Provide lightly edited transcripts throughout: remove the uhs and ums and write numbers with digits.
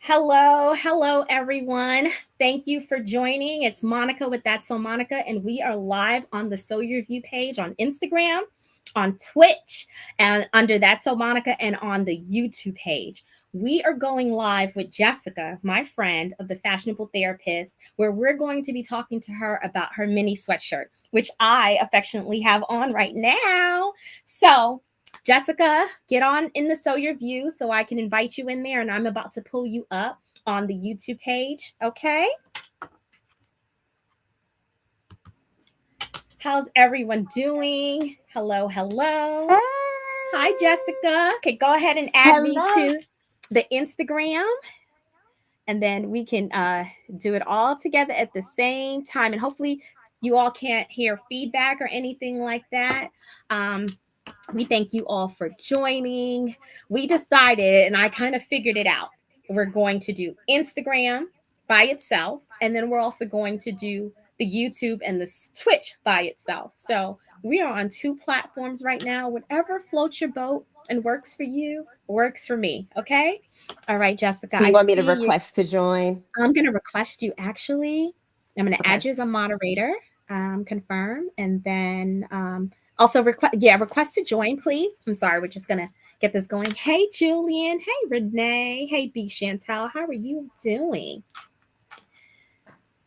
Hello, everyone. Thank you for joining. It's Monica with That's So Monica, and we are live on the SewYourView page on Instagram, on Twitch, and under That's So Monica, and on the YouTube page. We are going live with Jessica, my friend of the Fashionable Therapist, where we're going to be talking to her about her mini sweatshirt, which I affectionately have on right now. So, Jessica, get on in the Sew Your View so I can invite you in there, and I'm about to pull you up on the YouTube page. Okay. How's everyone doing? Hello. Hi, Jessica. Okay, go ahead and add me Hello. to the Instagram, and then we can do it all together at the same time. And hopefully, you all can't hear feedback or anything like that. Um, we thank you all for joining. We decided, and I kind of figured it out. We're going to do Instagram by itself, and then we're also going to do the YouTube and the Twitch by itself. So we are on two platforms right now. Whatever floats your boat and works for you, works for me. Okay. All right, Jessica, So you I want me to see you. request to join? I'm going to request you actually. I'm going to Okay. add you as a moderator, confirm, and then also request to join, please. I'm sorry, we're just going to get this going. Hey, Julian. Hey, Renee. Hey, B. Chantel. How are you doing?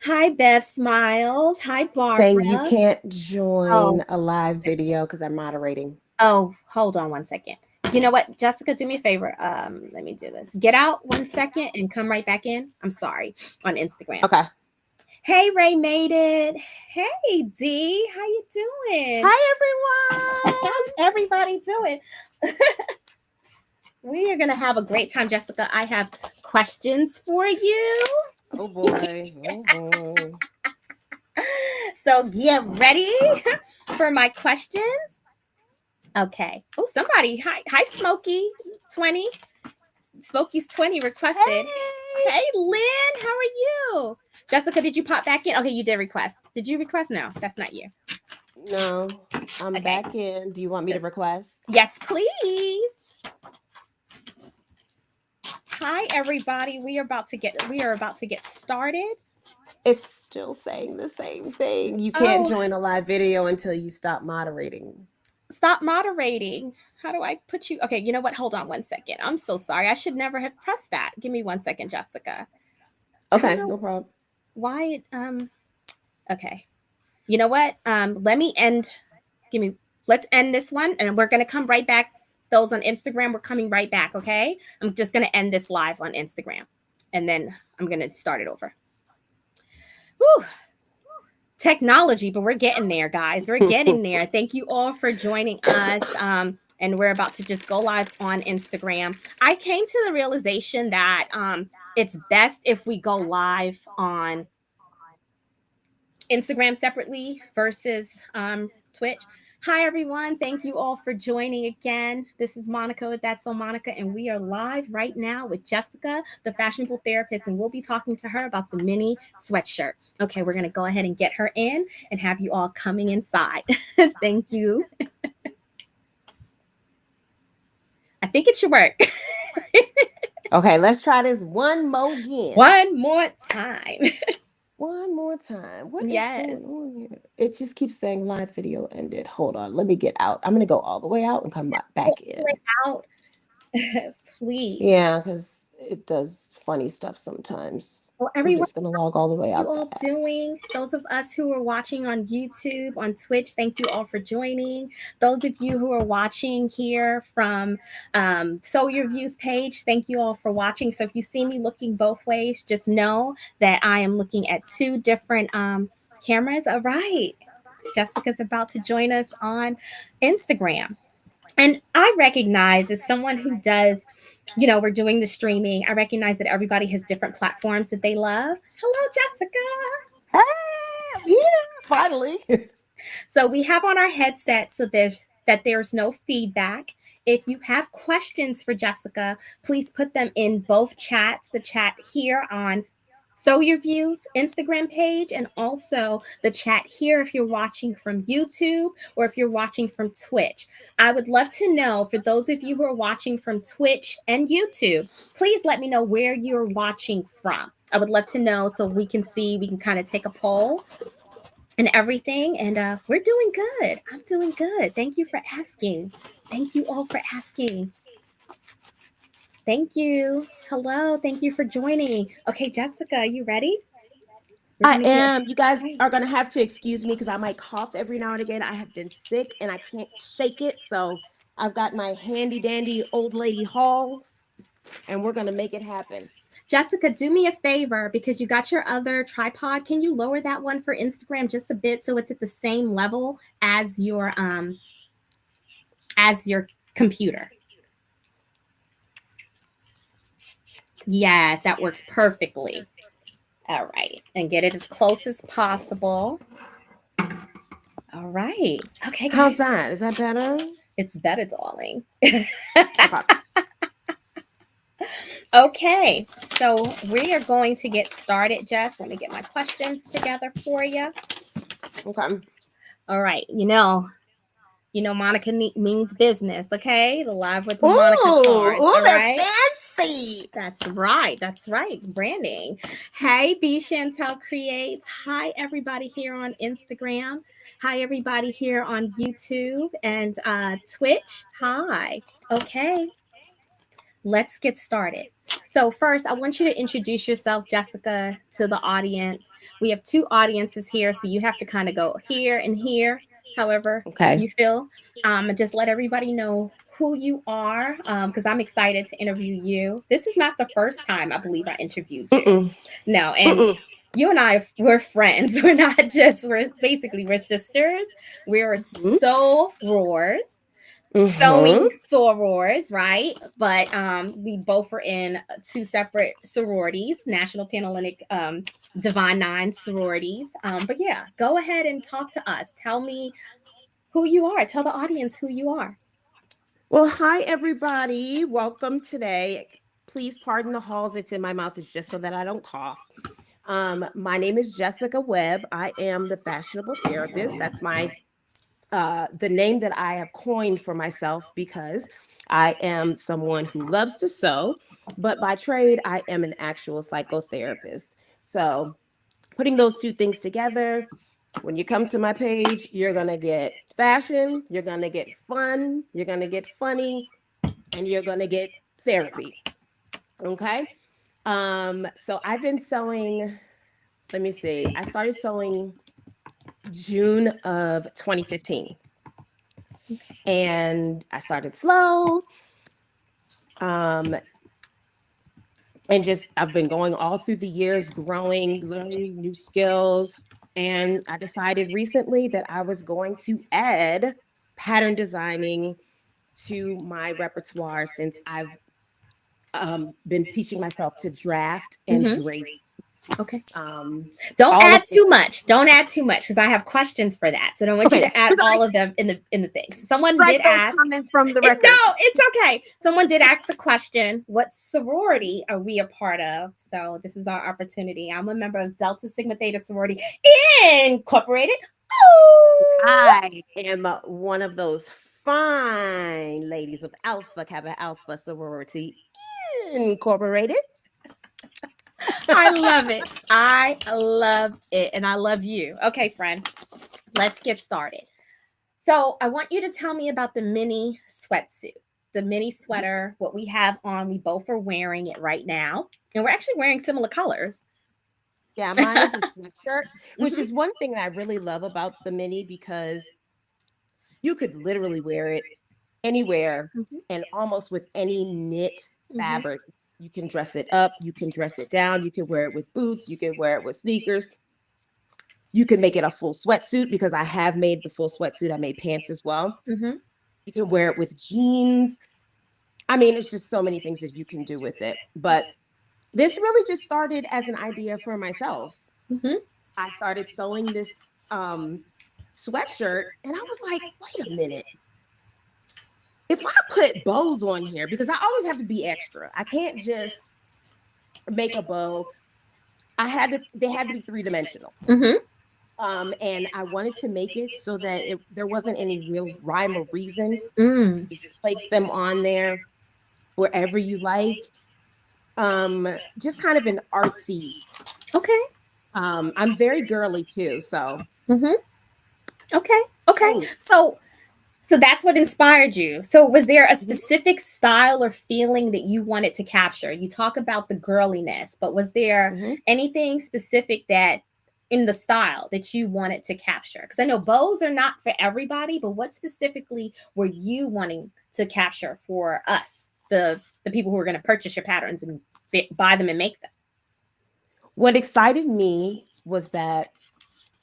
Hi, Bev Smiles. Hi, Saying you Barbara. can't Oh, join a live video because I'm moderating. hold on one second. You know what, Jessica, do me a favor. Let me do this. Get out 1 second and come right back in. I'm sorry, on Instagram. Okay. Hey, Ray made it. Hey, D, how you doing? Hi, How's everyone. everybody doing? We are gonna have a great time, Jessica. I have questions for you, Oh boy. Oh boy. so get ready for my questions. Okay. Oh, somebody. Hi, Smokey 20. Smokey's 20 requested. Hey. Hey, Lynn, how are you? Jessica, did you pop back in? Okay, you did request. Did you request? No, that's not you. No, I'm Okay. back in. Do you want me to Yes, request? yes, please. Hi, everybody. We are about to get started. It's still saying the same thing. You can't Oh, join a live video until you stop moderating. stop moderating. How do I put you? Okay, you know what? Hold on 1 second. I'm so sorry. I should never have pressed that. Give me 1 second, Jessica. I don't Okay, know no problem. why okay. You know what? Let me end. Give me let's end this one and we're gonna come right back. Those on Instagram, we're coming right back, okay? I'm just gonna end this live on Instagram and then I'm gonna start it over. Whew, technology, but we're getting there, guys. We're getting there. Thank you all for joining us. And we're about to just go live on Instagram. I came to the realization that it's best if we go live on Instagram separately versus Twitch. Hi, everyone. Thank you all for joining again. This is Monica with That's So Monica, and we are live right now with Jessica, the fashionable therapist, and we'll be talking to her about the mini sweatshirt. Okay, we're going to go ahead and get her in and have you all coming inside. Thank you. I think it should work. Okay, let's try this one more again. One more time. One more time. What is Yes. going on here? It just keeps saying live video ended. Hold on. Let me get out. I'm going to go all the way out and come back Way in. out, please. Yeah, because it does funny stuff sometimes. Well, I'm everyone, just going to log all the way you out all that. doing? Those of us who are watching on YouTube, on Twitch, thank you all for joining. Those of you who are watching here from Sew Your Views page, thank you all for watching. So if you see me looking both ways, just know that I am looking at two different cameras. All right. Jessica's about to join us on Instagram. And I recognize as someone who does, we're doing the streaming. I recognize that everybody has different platforms that they love. Hello, Jessica. Hey, yeah, finally. So we have on our headset so there's no feedback. If you have questions for Jessica, please put them in both chats, the chat here on Sew Your Views Instagram page, and also the chat here if you're watching from YouTube or if you're watching from Twitch. I would love to know, for those of you who are watching from Twitch and YouTube, please let me know where you're watching from. I would love to know so we can see, we can kind of take a poll and everything. And we're doing good. I'm doing good. Thank you for asking. Thank you all for asking. Thank you. Hello. Thank you for joining. Okay, Jessica, are you ready? We're I going to get am. You guys right. are going to have to excuse me because I might cough every now and again. I have been sick and I can't shake it. So I've got my handy dandy old lady halls and we're going to make it happen. Jessica, do me a favor because you got your other tripod. Can you lower that one for Instagram just a bit so it's at the same level as your computer? Yes, that works perfectly. All right. And get it as close as possible. All right. Okay, How's guys. that? Is that better? It's better, darling. Okay. Okay. So we are going to get started, Jess. Let me get my questions together for you. Okay. All right. Monica means business. Okay. The Live with Monica cards. Ooh, All they're right. fancy. That's right. That's right. Branding. Hey, B Chantel Creates. Hi, everybody here on Instagram. Hi, everybody here on YouTube and Twitch. Hi. Okay, let's get started. So, first, I want you to introduce yourself, Jessica, to the audience. We have two audiences here, so you have to kind of go here and here, however Okay. you feel. And just let everybody know who you are because I'm excited to interview you. This is not the first time I believe I interviewed you. Mm-mm. No, and Mm-mm. you and I, we're friends. We're sisters. We're Mm-hmm. so roars Mm-hmm. sewing sorors, right? But we both were in two separate sororities, National Panhellenic Divine Nine sororities. But yeah, go ahead and talk to us. Tell me who you are. Tell the audience who you are. Well, hi, everybody. Welcome today. Please pardon the halls it's in my mouth. It's just so that I don't cough. My name is Jessica Webb. I am the fashionable therapist. That's the name that I have coined for myself because I am someone who loves to sew, but by trade, I am an actual psychotherapist. So, putting those two things together, when you come to my page, you're going to get fashion, you're going to get fun, you're going to get funny, and you're going to get therapy. Okay? So I've been sewing, let me see. I started sewing June of 2015. And I started slow. Um, and just I've been going all through the years, growing, learning new skills. And I decided recently that I was going to add pattern designing to my repertoire since I've been teaching myself to draft and Mm-hmm. drape. Okay. Um, Don't all of add the too much. Don't add too much because I have questions for that. So I don't want you okay, to add because I all of them in the things. Someone strike did those ask. comments from the No, record. it's okay. Someone did ask a question. What sorority are we a part of? So this is our opportunity. I'm a member of Delta Sigma Theta Sorority Incorporated. Ooh. I am one of those fine ladies of Alpha Kappa Alpha Sorority Incorporated. I love it. I love it. And I love you. Okay, friend, let's get started. So I want you to tell me about the mini sweatsuit, the mini sweater, what we have on. We both are wearing it right now. And we're actually wearing similar colors. Yeah, mine is a sweatshirt, which Hmm. is one thing that I really love about the mini because you could literally wear it anywhere Hmm. and almost with any knit Hmm. fabric. You can dress it up, you can dress it down, you can wear it with boots, you can wear it with sneakers. You can make it a full sweatsuit because I have made the full sweatsuit. I made pants as well. Hmm. You can wear it with jeans. I mean, it's just so many things that you can do with it. But this really just started as an idea for myself. Hmm. I started sewing this sweatshirt and I was like, wait a minute. If I put bows on here, because I always have to be extra, I can't just make a bow. they had to be three-dimensional. Mm-hmm. And I wanted to make it so that there wasn't any real rhyme or reason. Mm. Just place them on there wherever you like. Just kind of an artsy. Okay. I'm very girly too, so Mm-hmm. Okay. Okay. thanks. So that's what inspired you. So was there a Mhm, specific style or feeling that you wanted to capture? You talk about the girliness, but was there mhm. anything specific that in the style that you wanted to capture? Because I know bows are not for everybody, but what specifically were you wanting to capture for us, the people who are going to purchase your patterns and buy them and make them? What excited me was that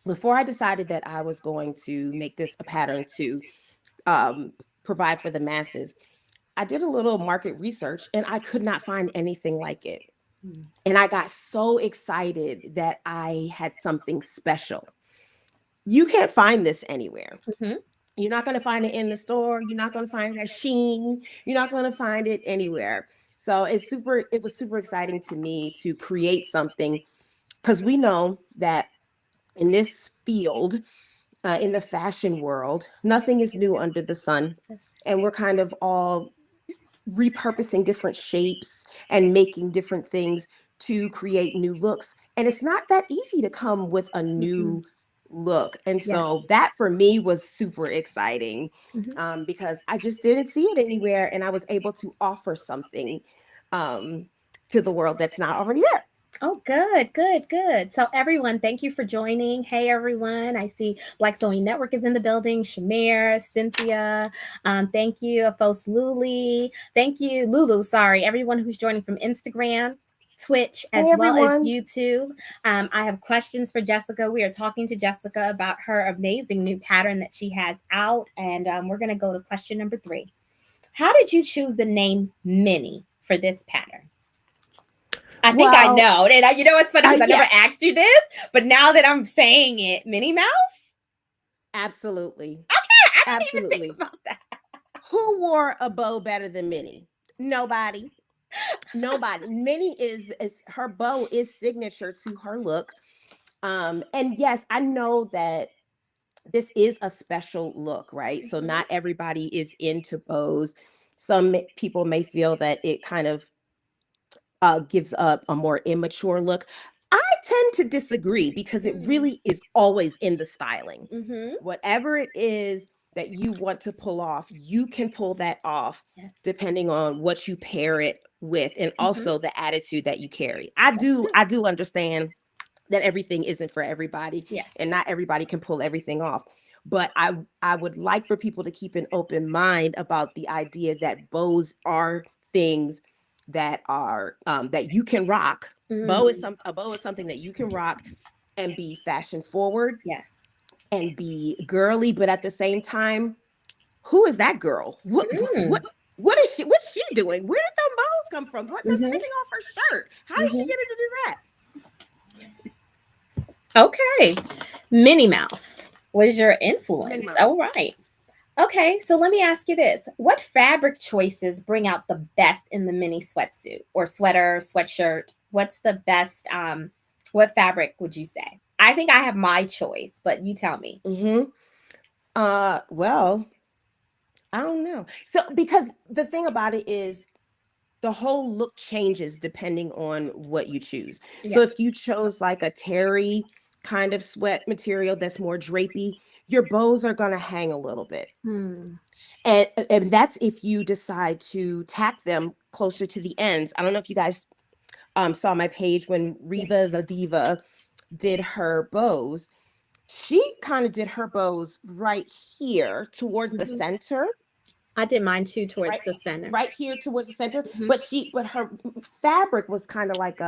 before I decided that I was going to make this a pattern to um, provide for the masses, I did a little market research and I could not find anything like it. And I got so excited that I had something special. You can't find this anywhere. Mm-hmm. You're not going to find it in the store. You're not going to find it at Sheen. You're not going to find it anywhere. So it was super exciting to me to create something because we know that in this field, in the fashion world, nothing is new under the sun. And we're kind of all repurposing different shapes and making different things to create new looks. And it's not that easy to come with a Mm-hmm. new look. And Yes. so that for me was super exciting Mm-hmm. because I just didn't see it anywhere. And I was able to offer something um, to the world that's not already there. Oh, good, good, good. So, everyone, thank you for joining. Hey, everyone. I see Black Sewing Network is in the building. Shamir, Cynthia. Thank you, Afos Luli. Thank you, Lulu. Sorry, everyone who's joining from Instagram, Twitch, Hey, as well as everyone. YouTube. I have questions for Jessica. We are talking to Jessica about her amazing new pattern that she has out. And we're going to go to question number 3. How did you choose the name Minnie for this pattern? I think I Well, know. And you know what's funny because I never yeah, asked you this, but now that I'm saying it, Minnie Mouse? absolutely. I didn't even think Absolutely. about that. Who wore a bow better than Minnie? Nobody. Nobody. Minnie is her bow is signature to her look. And yes, I know that this is a special look, right? So Mhm. not everybody is into bows. Some people may feel that it kind of gives up a more immature look. I tend to disagree because it Mm. really is always in the styling. Mhm. Whatever it is that you want to pull off, you can pull that off Yes. depending on what you pair it with and Mhm. also the attitude that you carry. That's true. I do understand that everything isn't for everybody Yes. and not everybody can pull everything off. But I would like for people to keep an open mind about the idea that bows are things that are that you can rock. Mm. A bow is something that you can rock and be fashion forward Yes. and be girly, but at the same time, who is that girl? Mm. What is she? What's she doing? Where did them bows come from? What they're Mhm. sticking off her shirt? How did she Mhm. get it to do that? Okay. Minnie Mouse was your Minnie influence. Mouse. All right. Okay, so let me ask you this. What fabric choices bring out the best in the mini sweatsuit or sweater, sweatshirt? What's the best what fabric would you say? I think I have my choice, but you tell me. Mm-hmm. Well, I don't know. So because the thing about it is the whole look changes depending on what you choose. Yeah. So if you chose like a terry kind of sweat material that's more drapey, your bows are going to hang a little bit. Hmm. And that's if you decide to tack them closer to the ends. I don't know if you guys saw my page when Riva Yes. the Diva did her bows. She kind of did her bows right here towards the Mhm. center, I did mine too right towards the center. right here towards the center. Mhm. But her fabric was kind of like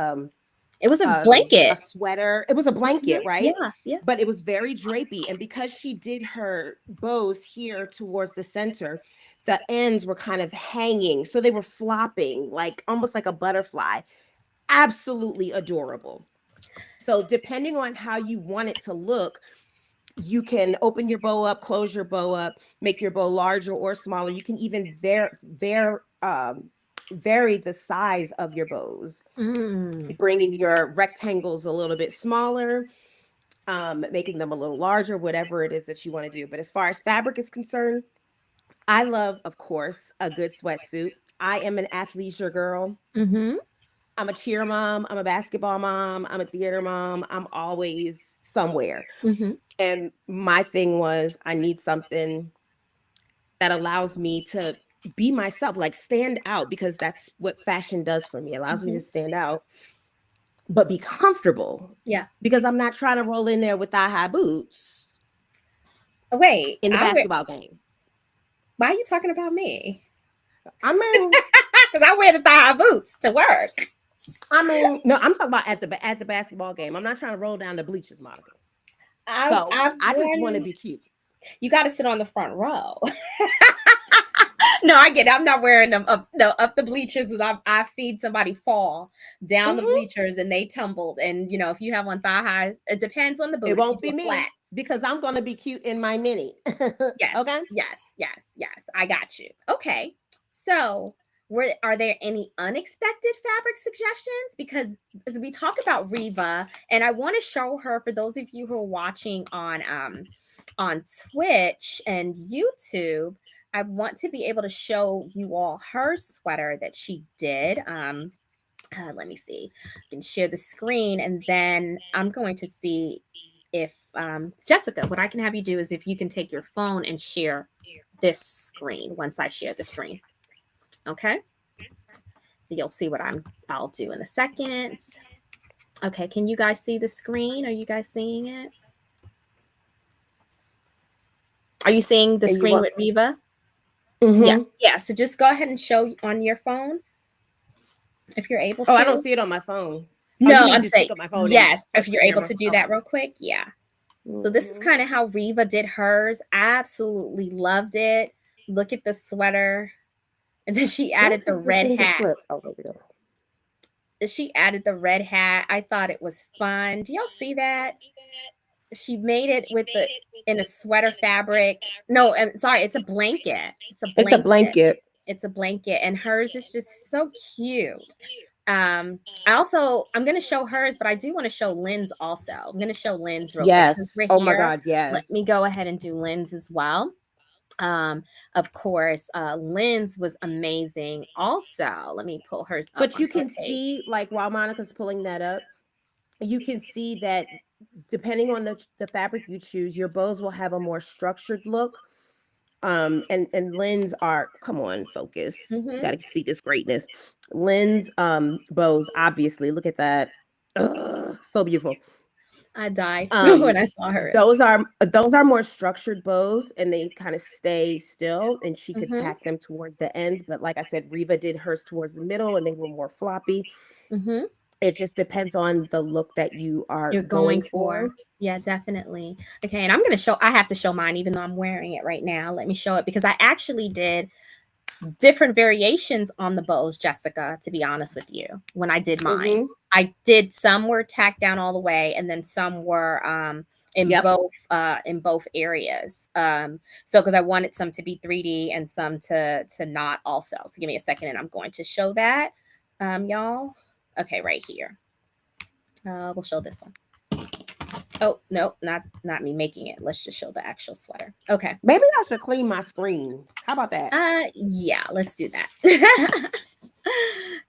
It was a blanket. a sweater. It was a Mhm. blanket, right? Yeah, yeah. But it was very drapey. And because she did her bows here towards the center, the ends were kind of hanging. So they were flopping, like almost like a butterfly. Absolutely adorable. So, depending on how you want it to look, you can open your bow up, close your bow up, make your bow larger or smaller. You can even vary the size of your bows, Mm. bringing your rectangles a little bit smaller, making them a little larger, whatever it is that you want to do. But as far as fabric is concerned, I love, of course, a good sweatsuit. I am an athleisure girl. Mm-hmm. I'm a cheer mom. I'm a basketball mom. I'm a theater mom. I'm always somewhere. Mm-hmm. And my thing was, I need something that allows me to be myself, like stand out, because that's what fashion does for me. It allows me Mm-hmm. to stand out, but be comfortable, Yeah. because I'm not trying to roll in there with thigh high boots Wait, in the I wear. basketball game. Why are you talking about me? I mean, Because I wear the thigh boots to work. no, I'm talking about at the basketball game. I'm not trying to roll down the bleachers, Monica. So I've I just want to worn. be cute. You got to sit on the front row. No, I get it. I'm not wearing them up, no, up the bleachers. I've seen somebody fall down the Hmm. bleachers and they tumbled. And if you have on thigh highs, it depends on the It boot. If you won't do be a flat, me, because I'm going to be cute in my mini. yes, Okay. yes, yes, yes. I got you. Okay. So, are there any unexpected fabric suggestions? Because as we talk about Riva, and I want to show her for those of you who are watching on Twitch and YouTube, I want to be able to show you all her sweater that she did. Let me see. I can share the screen, and then I'm going to see if Jessica, what I can have you do is if you can take your phone and share this screen once I share the screen. Okay. You'll see what I'll do in a second. Okay, can you guys see the screen? Are you guys seeing it? Are you seeing the And you screen want? with Riva? Yeah. Hmm. Yeah. So just go ahead and show on your phone if you're able Oh, I don't to. see it on my phone. Oh, you No, mean I'm just saying pick up my phone and yes, put if the you're able camera? to do that Okay. real quick. Yeah. So this is Hmm. kind of how Riva did hers. Absolutely loved it. Look at the sweater. And then she Where added the does this red thing to hat. flip? Oh, there we go. She added the red hat. I thought it was fun. Do y'all see that? She made it with the in a sweater fabric. No, I'm sorry, it's a blanket. It's a It's a blanket. blanket. It's a blanket, and hers is just so cute. I'm gonna show hers, but I do want to show Lynn's also. I'm gonna show Lynn's real quick since Yes. we're Oh my here. God. Let me Yes. go ahead and do Lynn's as well. Um, of course, Lynn's was amazing. Also, let me pull hers up But on you her can page. see, like, while Monica's pulling that up, you can see that depending on the fabric you choose, your bows will have a more structured look. And Lynn's are, come on, focus. Mm-hmm. Got to see this greatness. Lynn's bows, obviously, look at that. Ugh, so beautiful. I died when Um, I saw hers. those are more structured bows, and they kind of stay still, and she could Mm-hmm. tack them towards the ends. But like I said, Riva did hers towards the middle, and they were more floppy. Mm-hmm. It just depends on the look that you are You're going going for. for. Yeah, definitely. Okay, and I have to show mine even though I'm wearing it right now. Let me show it because I actually did different variations on the bows, Jessica, to be honest with you, when I did mine. Hmm. I did some were tacked down all the way and then some were Yep. in both areas. So because I wanted some to be 3D and some to not also. So give me a second and I'm going to show that. Y'all. Okay, right here. We'll show this one. Oh, no, not me making it. Let's just show the actual sweater. Okay. Maybe I should clean my screen. How about that? Yeah, let's do that.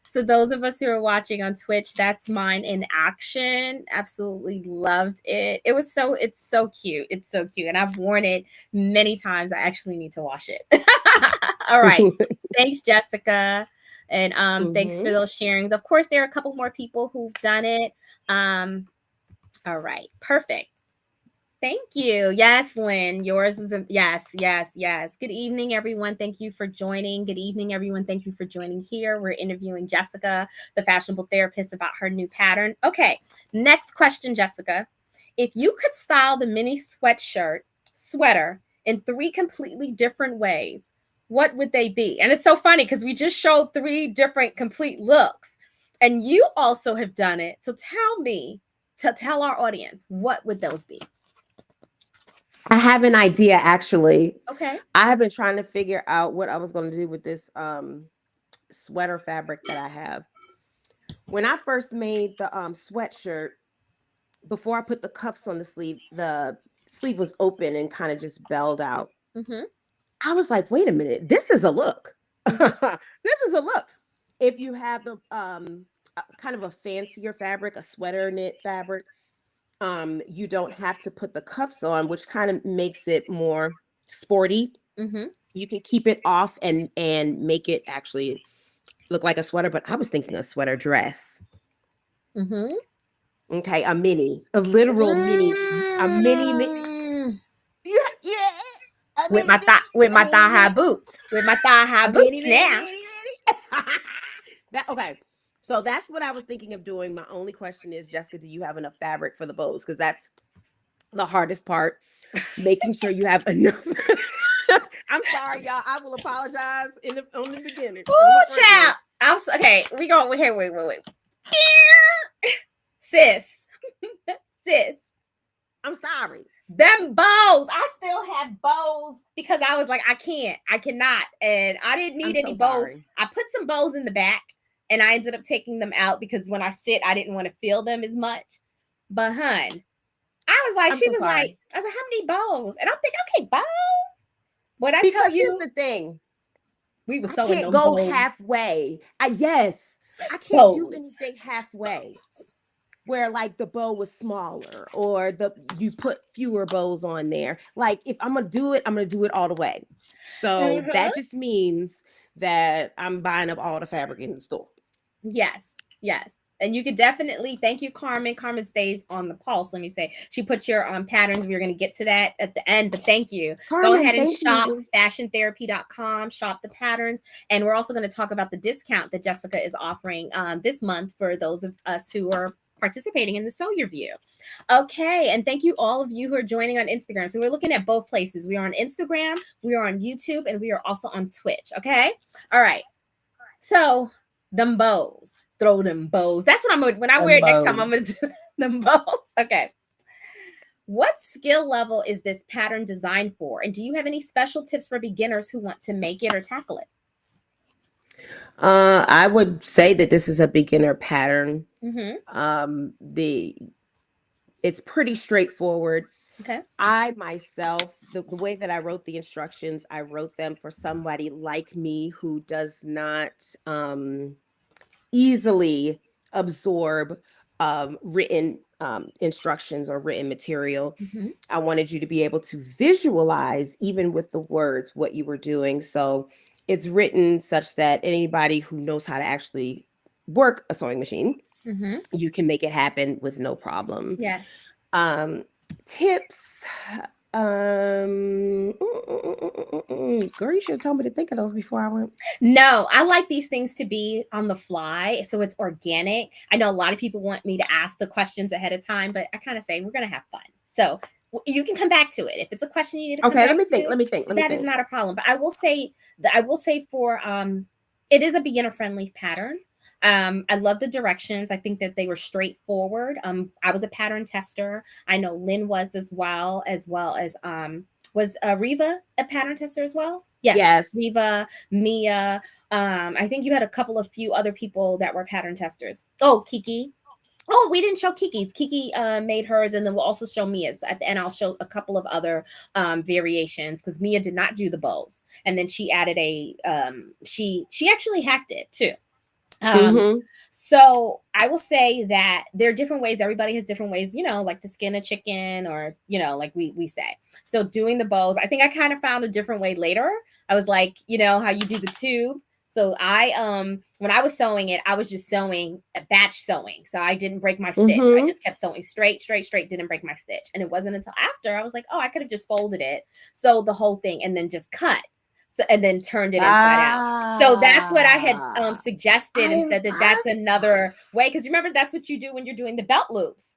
So those of us who are watching on Twitch, that's mine in action. Absolutely loved it. It's so cute. It's so cute. And I've worn it many times. I actually need to wash it. All right. Thanks, Jessica. And thanks for Hmm. those sharings. Of course, there are a couple more people who've done it. All right. Perfect. Thank you. Yes, Lynn. Yours is yes, yes, yes. Good evening, everyone. Thank you for joining. Good evening, everyone. Thank you for joining here. We're interviewing Jessica, the fashionable therapist, about her new pattern. Okay, next question, Jessica. If you could style the mini sweater in three completely different ways, what would they be? And it's so funny because we just showed three different complete looks, and you also have done it. So tell our audience, what would those be? I have an idea, actually. Okay. I have been trying to figure out what I was going to do with this sweater fabric that I have. When I first made the sweatshirt, before I put the cuffs on the sleeve was open and kind of just belled out. Mm-hmm. I was like, wait a minute, this is a look. Mm-hmm. This is a look. If you have the kind of a fancier fabric, a sweater knit fabric, you don't have to put the cuffs on, which kind of makes it more sporty. Mm-hmm. You can keep it off and make it actually look like a sweater, but I was thinking a sweater dress. Mm-hmm. Okay, a mini, a literal mini, a Mm. yeah, yeah, a With mini, my thigh, with a my thigh mini, high mini, boots, with my thigh high a mini, boots mini, now. mini, mini. That okay. So that's what I was thinking of doing. My only question is, Jessica, do you have enough fabric for the bows? Because that's the hardest part, making sure you have enough. I'm sorry, y'all. I will apologize on the beginning, on the Ooh, front child. end. Okay. We go. Here. Wait. Sis, sis. I'm sorry. Them bows. I still have bows because I was like, I cannot. And I didn't I'm need so any bows. sorry. I put some bows in the back and I ended up taking them out because when I sit, I didn't want to feel them as much. But hun, I was like, I'm she so was like, sorry. I was like, how many bows? And I'm thinking, okay, bows. When I tell Because here's you, the thing. we were I sewing can't them go bows. halfway. Yes. I can't do Bows. anything halfway where like the bow was smaller or you put fewer bows on there. Like if I'm gonna do it, I'm gonna do it all the way. So Uh-huh. that just means that I'm buying up all the fabric in the store. Yes, yes. And you could definitely thank you, Carmen. Carmen stays on the pulse. Let me say she put your patterns. We're going to get to that at the end, but thank you. Go Carmen, ahead and thank shop you. fashiontherapy.com, shop the patterns. And we're also going to talk about the discount that Jessica is offering this month for those of us who are participating in the Sew Your View. Okay, and thank you all of you who are joining on Instagram. So we're looking at both places. We are on Instagram, we are on YouTube, and we are also on Twitch. Okay, all right. So them bows, throw them bows. That's what I'm gonna when I wear it next time. I'm gonna do them bows. Okay. What skill level is this pattern designed for? And do you have any special tips for beginners who want to make it or tackle it? I would say that this is a beginner pattern. Mm-hmm. The It's pretty straightforward. Okay. I myself, the way that I wrote the instructions, I wrote them for somebody like me who does not easily absorb written instructions or written material. Mm-hmm. I wanted you to be able to visualize, even with the words, what you were doing. So it's written such that anybody who knows how to actually work a sewing machine, Mm-hmm. you can make it happen with no problem. Yes. Um, Tips. Girl, you should have told me to think of those before I went. No, I like these things to be on the fly, so it's organic. I know a lot of people want me to ask the questions ahead of time, but I kind of say we're going to have fun. So you can come back to it if it's a question you need to come Okay, back let me think. to. Let me think. Let me That is think. not a problem. But I will say that I will say for it is a beginner friendly pattern. I love the directions. I think that they were straightforward. I was a pattern tester. I know Lynn was as was Riva a pattern tester as well? Yes, Yes. Riva, Mia. I think you had a couple of few other people that were pattern testers. Oh, Kiki. Oh, we didn't show Kiki's. Kiki made hers, and then we'll also show Mia's at the end. I'll show a couple of other variations because Mia did not do the bows, and then she added a she actually hacked it too. Um, Mm-hmm. so I will say that there are different ways. Everybody has different ways, like to skin a chicken or, like we say. So doing the bows, I think I kind of found a different way later. I was like, how you do the tube. So when I was sewing it, I was just sewing a batch sewing. So I didn't break my stitch. I Mm-hmm. just kept sewing straight, didn't break my stitch. And it wasn't until after I was like, oh, I could have just folded it, sewed the whole thing, and then just cut. So, and then turned it inside out. So that's what I had suggested I and said that love that's another way. Because remember, that's what you do when you're doing the belt loops,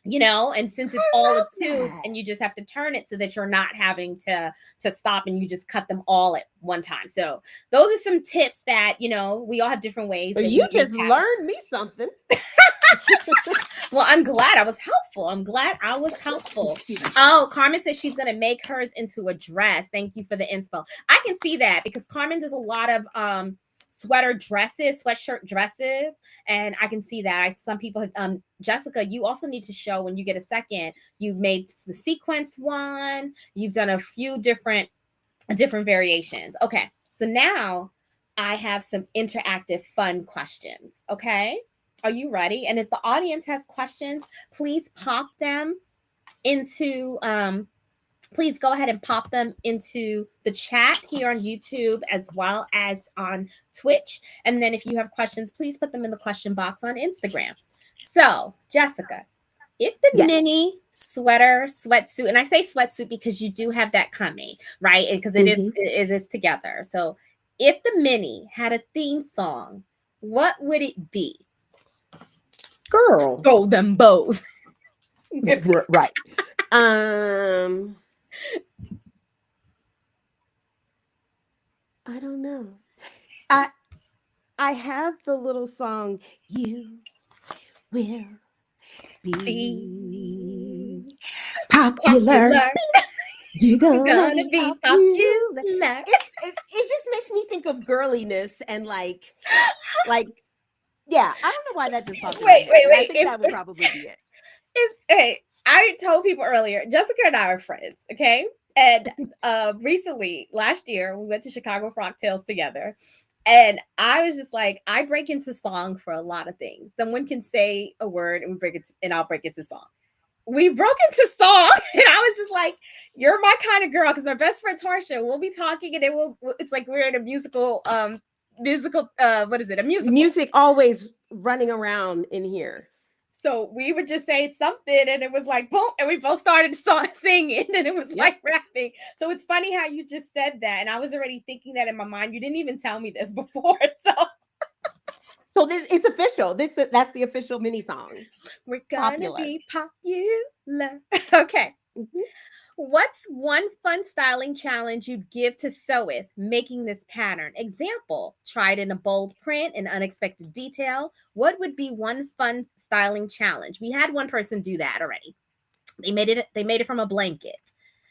and since it's all a tube that. and you just have to turn it so that you're not having to stop and you just cut them all at one time. So those are some tips that, we all have different ways that You we do just patterns. learned me something. Well, I'm glad I was helpful. Oh, Carmen says she's going to make hers into a dress. Thank you for the inspo. I can see that because Carmen does a lot of sweatshirt dresses, and I can see that. Some people have, Jessica, you also need to show when you get a second. You made the sequence one. You've done a few different variations. Okay, so now I have some interactive fun questions. Okay, are you ready? And if the audience has questions, please pop them into please go ahead and pop them into the chat here on YouTube as well as on Twitch. And then if you have questions, please put them in the question box on Instagram. So, Jessica, if the Yes. Minnie sweatsuit, and I say sweatsuit because you do have that coming, right? Because it is together. So, if the Minnie had a theme song, what would it be? Girl. Golden bows. Right. I don't know. I have the little song, You Will Be Popular. You're gonna be popular. It just makes me think of girliness and like, yeah, I don't know why that just popped in my head. I think that would probably be it. Hey, I told people earlier, Jessica and I are friends, okay? And recently, last year, we went to Chicago Frog Tales together. And I was just like, I break into song for a lot of things. Someone can say a word and I'll break into song. We broke into song, and I was just like, "You're my kind of girl." Because my best friend Tarsha, we'll be talking, and it's like we're in a musical. What is it? A musical. Music always running around in here. So we would just say something, and it was like boom, and we both started singing, and it was like rapping. So it's funny how you just said that, and I was already thinking that in my mind. You didn't even tell me this before, so it's official. That's the official Minnie song. We're gonna be popular. Okay. Mm-hmm. What's one fun styling challenge you'd give to sewists making this pattern? Example, tried in a bold print, an unexpected detail. What would be one fun styling challenge? We had one person do that already. They made it from a blanket.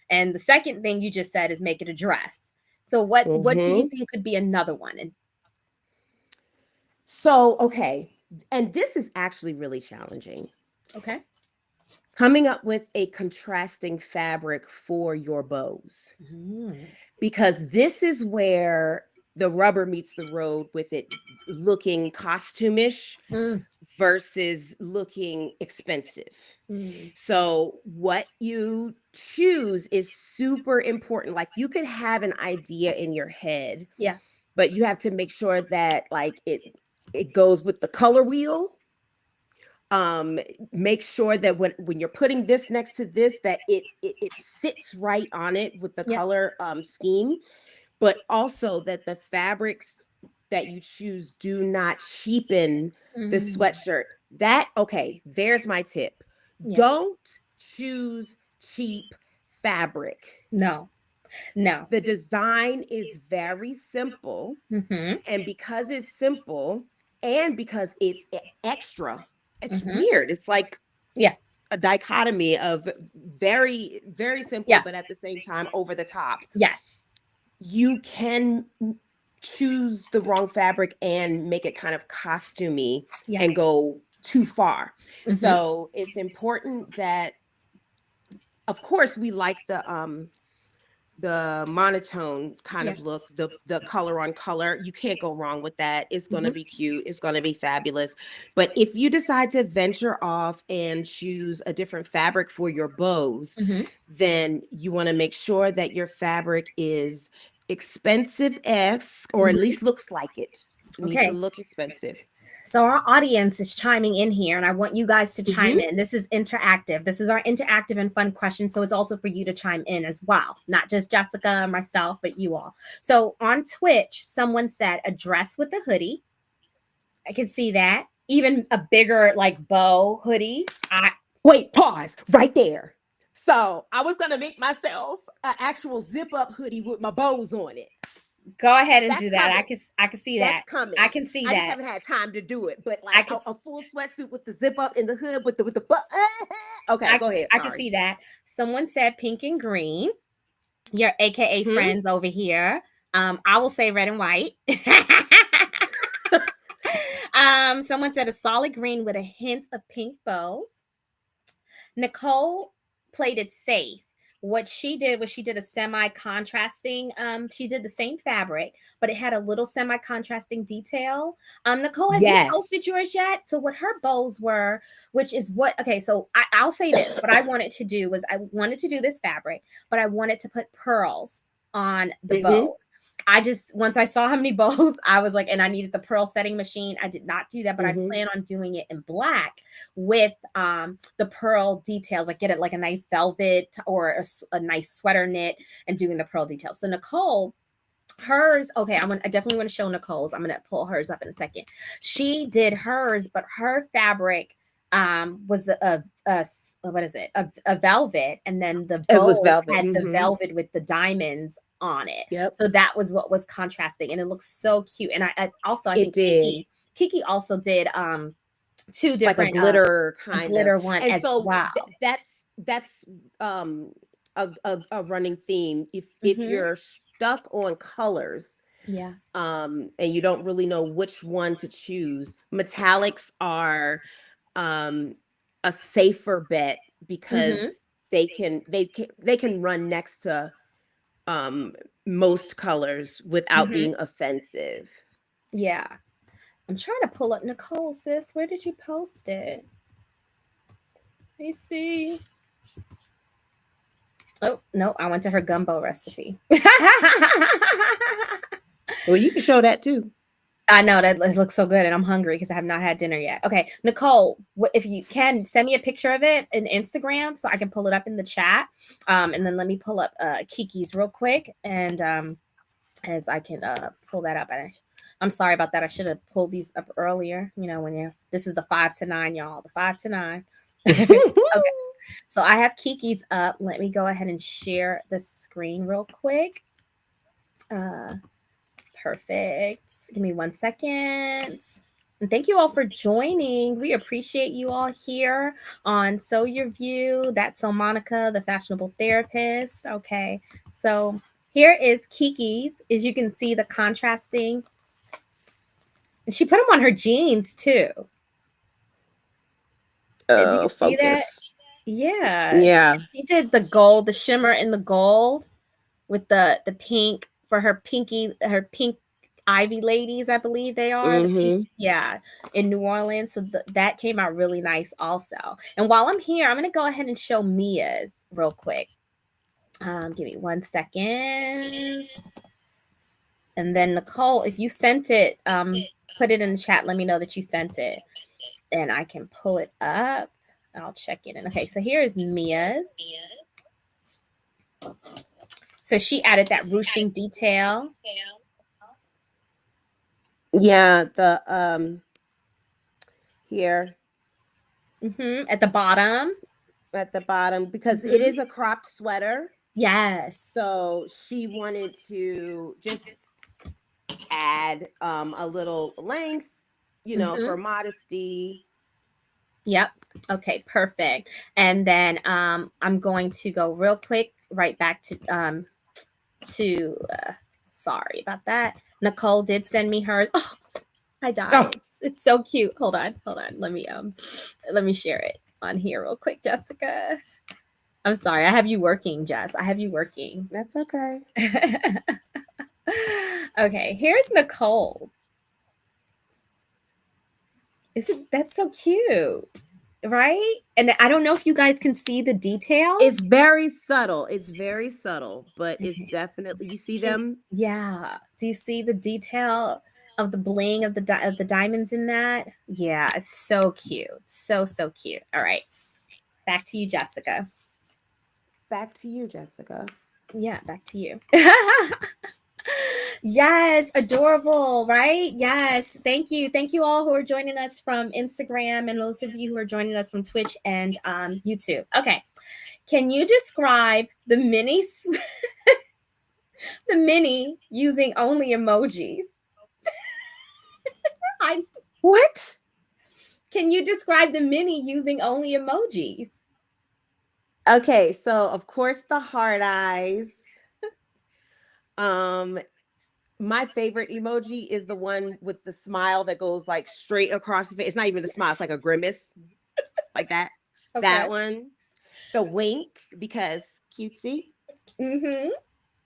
And the second thing you just said is make it a dress. So what do you think could be another one? So, okay. And this is actually really challenging. Okay. Coming up with a contrasting fabric for your bows. Because this is where the rubber meets the road with it looking costumish versus looking expensive. So what you choose is super important. Like you could have an idea in your head. Yeah. But you have to make sure that like it goes with the color wheel. Make sure that when you're putting this next to this, that it sits right on it with the color scheme, but also that the fabrics that you choose do not cheapen the sweatshirt. There's my tip. Don't choose cheap fabric. No. The design is very simple, and because it's simple and because it's extra, it's weird. It's like a dichotomy of very, very simple, but at the same time over the top. Yes. You can choose the wrong fabric and make it kind of costumey and go too far. So it's important that, of course, we like the monotone kind of look, the color on color. You can't go wrong with that. It's going to be cute. It's going to be fabulous. But if you decide to venture off and choose a different fabric for your bows, then you want to make sure that your fabric is expensive-esque, or at least looks like it. It needs to look expensive. So our audience is chiming in here, and I want you guys to chime in. This is interactive. This is our interactive and fun question. So it's also for you to chime in as well, not just Jessica, myself, but you all. So on Twitch, someone said a dress with a hoodie. I can see that. Even a bigger like bow hoodie. Wait, pause right there. So I was going to make myself an actual zip up hoodie with my bows on it. Go ahead and do that. I can see that. That's coming. I can see that. I just haven't had time to do it, but like a full sweatsuit with the zip up in the hood with the okay, go ahead. I can see that. Someone said pink and green. Your AKA friends over here. I will say red and white. Someone said a solid green with a hint of pink bows. Nicole played it safe. What she did was she did a semi-contrasting. She did the same fabric, but it had a little semi-contrasting detail. Nicole, have you posted Yes. yours yet? So what her bows were, which is what? Okay, so I'll say this. What I wanted to do was I wanted to do this fabric, but I wanted to put pearls on the Mm-hmm. bows. I just once I saw how many bows, I was like, and I needed the pearl setting machine. I did not do that, but I Mm-hmm. plan on doing it in black with the pearl details, like get it like a nice velvet or a nice sweater knit and doing the pearl details. So Nicole, hers, okay, I definitely want to show Nicole's. I'm gonna pull hers up in a second. She did hers, but her fabric was a what is it, a velvet, and then the It was bows velvet. had the Mm-hmm. velvet with the diamonds on it, Yep. so that was what was contrasting, and it looks so cute. And I also I It think did. Kiki also did two Like a different glitter a kind of. glitter one And as so well. that's um a running theme. If Mhm. you're stuck on colors, Yeah. and you don't really know which one to choose, metallics are um a safer bet because Mhm. they can run next to um most colors without Mhm. being offensive. Yeah. I'm trying to pull up Nicole, sis. Where did you post it? Let me see. Oh, no, I went to her gumbo recipe. Well, you can show that too. I know that it looks so good, and I'm hungry because I have not had dinner yet. Okay, Nicole, if you can send me a picture of it in Instagram so I can pull it up in the chat, and then let me pull up Kiki's real quick, and as I can pull that up. And I'm sorry about that. I should have pulled these up earlier. You know, when you this is the 5 to 9, y'all. The 5 to 9. Okay, so I have Kiki's up. Let me go ahead and share the screen real quick. Uh, Perfect. Give me 1 second. And thank you all for joining. We appreciate you all here on Sew Your View. That's so Monica, the fashionable therapist. Okay. So here is Kiki's. As you can see, the contrasting. And she put them on her jeans too. Do you see that? Focus. Yeah. Yeah. She did the gold, the shimmer in the gold with the pink for her pink Ivy ladies, I believe they are the pink, Mm-hmm. yeah, in New Orleans. So that came out really nice also. And while I'm here, I'm gonna go ahead and show Mia's real quick. Give me 1 second. And then Nicole, if you sent it, put it in the chat. Let me know that you sent it, and I can pull it up. I'll check it in. Okay, so here is Mia's. So she added that ruching detail. Yeah, the here At the bottom. at the bottom because it Hmm. is a cropped sweater. Yes. So she wanted to just add a little length, Hmm. for modesty. Yep. Okay, perfect. And then I'm going to go real quick right back to sorry about that. Nicole did send me hers. Oh, I died. Oh, It's so cute. Hold on, hold on. Let me share it on here real quick, Jessica. I'm sorry. I have you working, Jess. I have you working. that's okay. Okay, here's Nicole. Isn't that's so cute? Right? And I don't know if you guys can see the detail. It's very subtle. It's very subtle, but it's Okay. definitely you see Can them. yeah. Do you see the detail of the bling of of the diamonds in that? Yeah, it's so cute. So cute. All right. Back to you, Jessica. Back to you, Jessica. Yeah, back to you. Yes, adorable, right? Yes. Thank you. Thank you all who are joining us from Instagram and those of you who are joining us from Twitch and YouTube. Okay. Can you describe the the mini using only emojis? I What? Can you describe the mini using only emojis? Okay, so of course the hard eyes. Um My favorite emoji is the one with the smile that goes like straight across the face. It's not even a smile, it's like a grimace, like that. Okay. That one. The wink, because cutesy. Mm-hmm.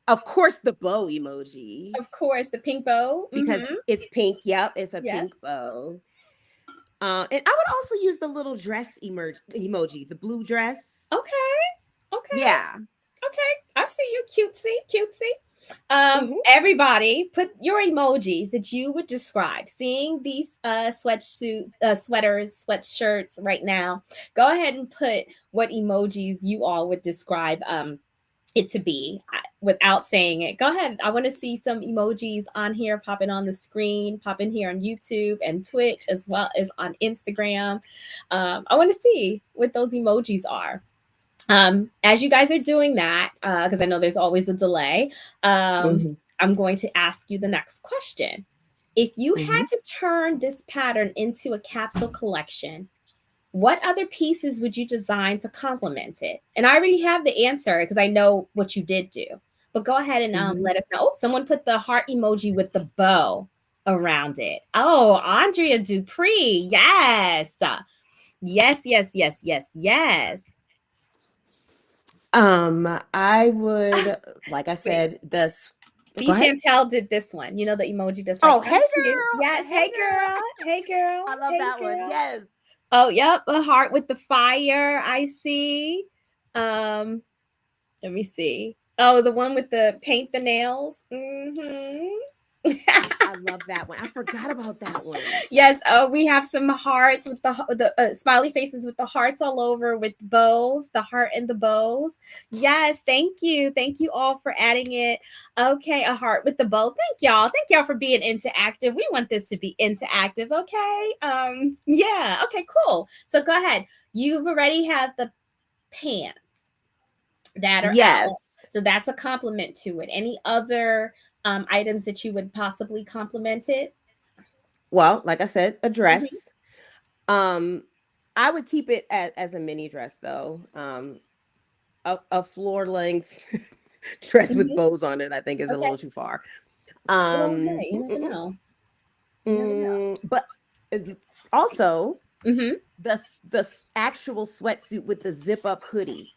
Of course, the bow emoji, Of course, the pink bow. because Mm-hmm. it's pink. Yep, it's a Yes. pink bow. And I would also use the little dress emoji, the blue dress. Okay. Okay. Yeah. Okay. I see you, cutesy, cutesy. Hmm. Everybody, put your emojis that you would describe. Seeing these sweatsuits, sweaters, sweatshirts right now. Go ahead and put what emojis you all would describe it to be without saying it. Go ahead. I want to see some emojis on here popping on the screen, popping here on YouTube and Twitch as well as on Instagram. I want to see what those emojis are. As you guys are doing that, because I know there's always a delay, Hmm. I'm going to ask you the next question. If you had Hmm. to turn this pattern into a capsule collection, what other pieces would you design to complement it? And I already have the answer because I know what you did do. But go ahead and Hmm. let us know. Oh, someone put the heart emoji with the bow around it. Oh, Andrea Dupree. Yes. Yes, yes, yes, yes, yes. I would, like I Wait, said, this. B Go ahead. Chantel did this one. You know the emoji that's like, Oh, hey thank you. girl, Yes, hey hey girl, girl. hey girl, I love hey that one. girl. Yes. Oh, yep, a heart with the fire. I see. Um, Let me see. Oh, the one with the paint the nails. I love that one. I forgot about that one. Yes. Oh, we have some hearts with the smiley faces with the hearts all over with bows, the heart and the bows. Yes. Thank you all for adding it. Okay, a heart with the bow. Thank y'all. Thank y'all for being interactive. We want this to be interactive. Okay. Yeah. Okay. Cool. So go ahead. You've already had the pants that are out. Yes. So that's a compliment to it. Any other items that you would possibly compliment it? Well, like I said, a Mhm. dress. Um, I would keep it as a mini dress though. A floor length dress with Mhm. bows on it, I think, is a Okay. little too far. Well, Um, hey, you never know. You never know. but it's also Mhm. the actual sweatsuit with the zip up hoodie.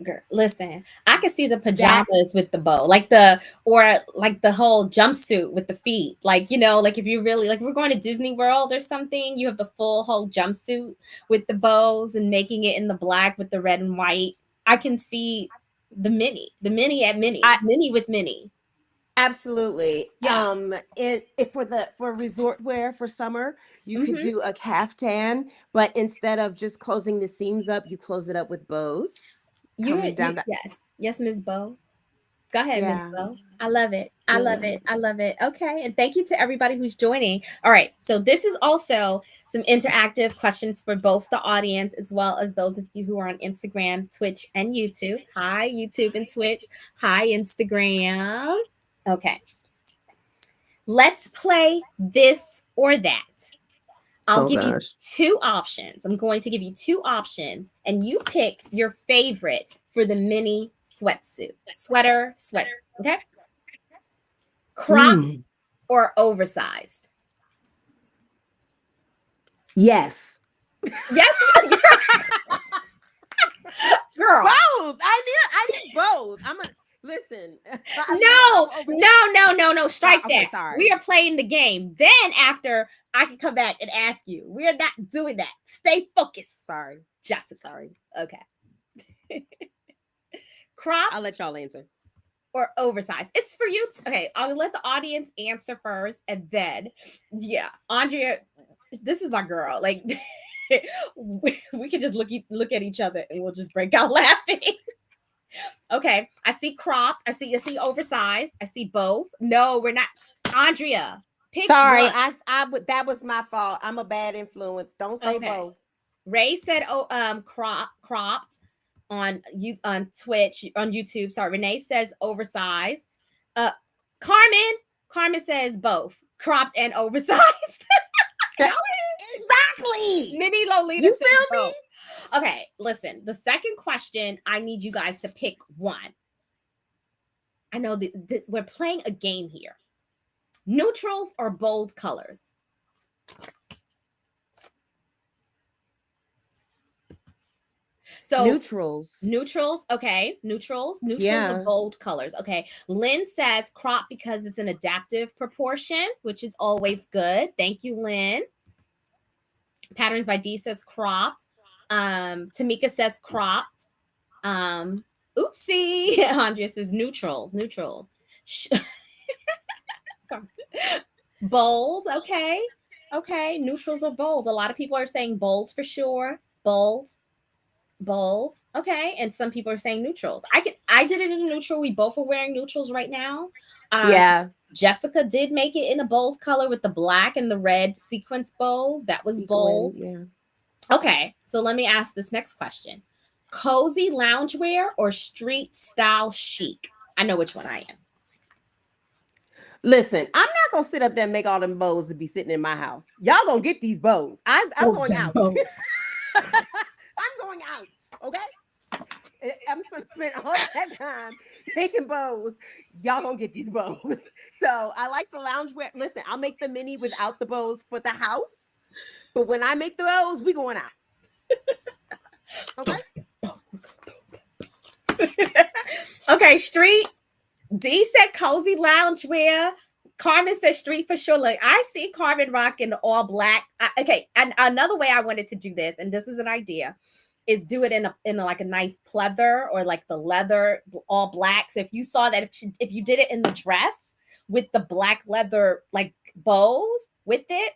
Girl, listen, I could see the That pajamas with the bow, like the or like the whole jumpsuit with the feet. Like, like if you really like if we're going to Disney World or something, you have the full whole jumpsuit with the bows and making it in the black with the red and white. I can see the mini at I mini with mini. absolutely. Yeah. If for resort wear for summer, you could Mhm. do a caftan, but instead of just closing the seams up, you close it up with bows coming You down that. yes. Yes, Miss Bo. Go ahead, Miss Yeah, Bo. I love it. I love yeah. it. I love it. Okay. And thank you to everybody who's joining. All right. So, this is also some interactive questions for both the audience as well as those of you who are on Instagram, Twitch, and YouTube. Hi, YouTube and Twitch. Hi, Instagram. Okay. Let's play this or that. I'll Oh give you gosh. two options. I'm going to give you two options, and you pick your favorite for the mini sweatsuit. Sweater. Okay. Cropped Mm. or oversized? Yes. Yes, girl. Both. I need both. I'm a listen. No, I'm over. no. Sorry. Strike Okay, that. sorry. We are playing the game. Then after I can come back and ask you. We are not doing that. Stay focused, Sorry. Jessica. Sorry. Okay. I'll Cropped let y'all answer. or oversized? It's for you. Okay, I'll let the audience answer first, and then, yeah, Andrea, this is my girl. Like, we can just look at each other, and we'll just break out laughing. Okay, I see oversized. I see both. No, we're not. Andrea, pick Sorry, one. that was my fault. I'm a bad influence. Don't say Okay. both. Ray said, "Oh, cropped on you on Twitch on YouTube." Sorry, Renee says oversized. Uh, Carmen, Carmen says both cropped and oversized. Y'all, Exactly. Mini Lolita You says feel me? both. Okay, listen. The second question, I need you guys to pick one. I know that we're playing a game here. Neutrals or bold colors? So Neutrals. neutrals, okay. Neutrals are Yeah. bold colors. Okay. Lynn says crop because it's an adaptive proportion, which is always good. Thank you, Lynn. Patterns by D says cropped. Tamika says cropped. Um, Oopsie. Andrea says neutrals. Neutrals. Bold. Okay. Okay. Neutrals are bold. A lot of people are saying bold for sure. Bold. Bold. Okay. And some people are saying neutrals. I did it in neutral. We both are wearing neutrals right now. Uh Yeah. Jessica did make it in a bold color with the black and the red sequence bows. That was Sequin. bold. Yeah. Okay. So let me ask this next question. Cozy loungewear or street style chic? I know which one I am. Listen, I'm not gonna sit up there and make all them bows to be sitting in my house. Y'all gonna get these bows. I'm Oh, going them out. bows. I'm going out. Okay. I'm just gonna spend all that time making bows. Y'all gonna get these bows. So I like the loungewear. Listen, I'll make the mini without the bows for the house. But when I make the bows, we going out. Okay. Okay, street. D said cozy loungewear. Carmen said street for sure. Look, I see Carmen rocking all black. Okay, and another way I wanted to do this, and this is an idea, is do it in like a nice pleather or like the leather all black. So if you saw that, if you did it in the dress with the black leather like bows with it,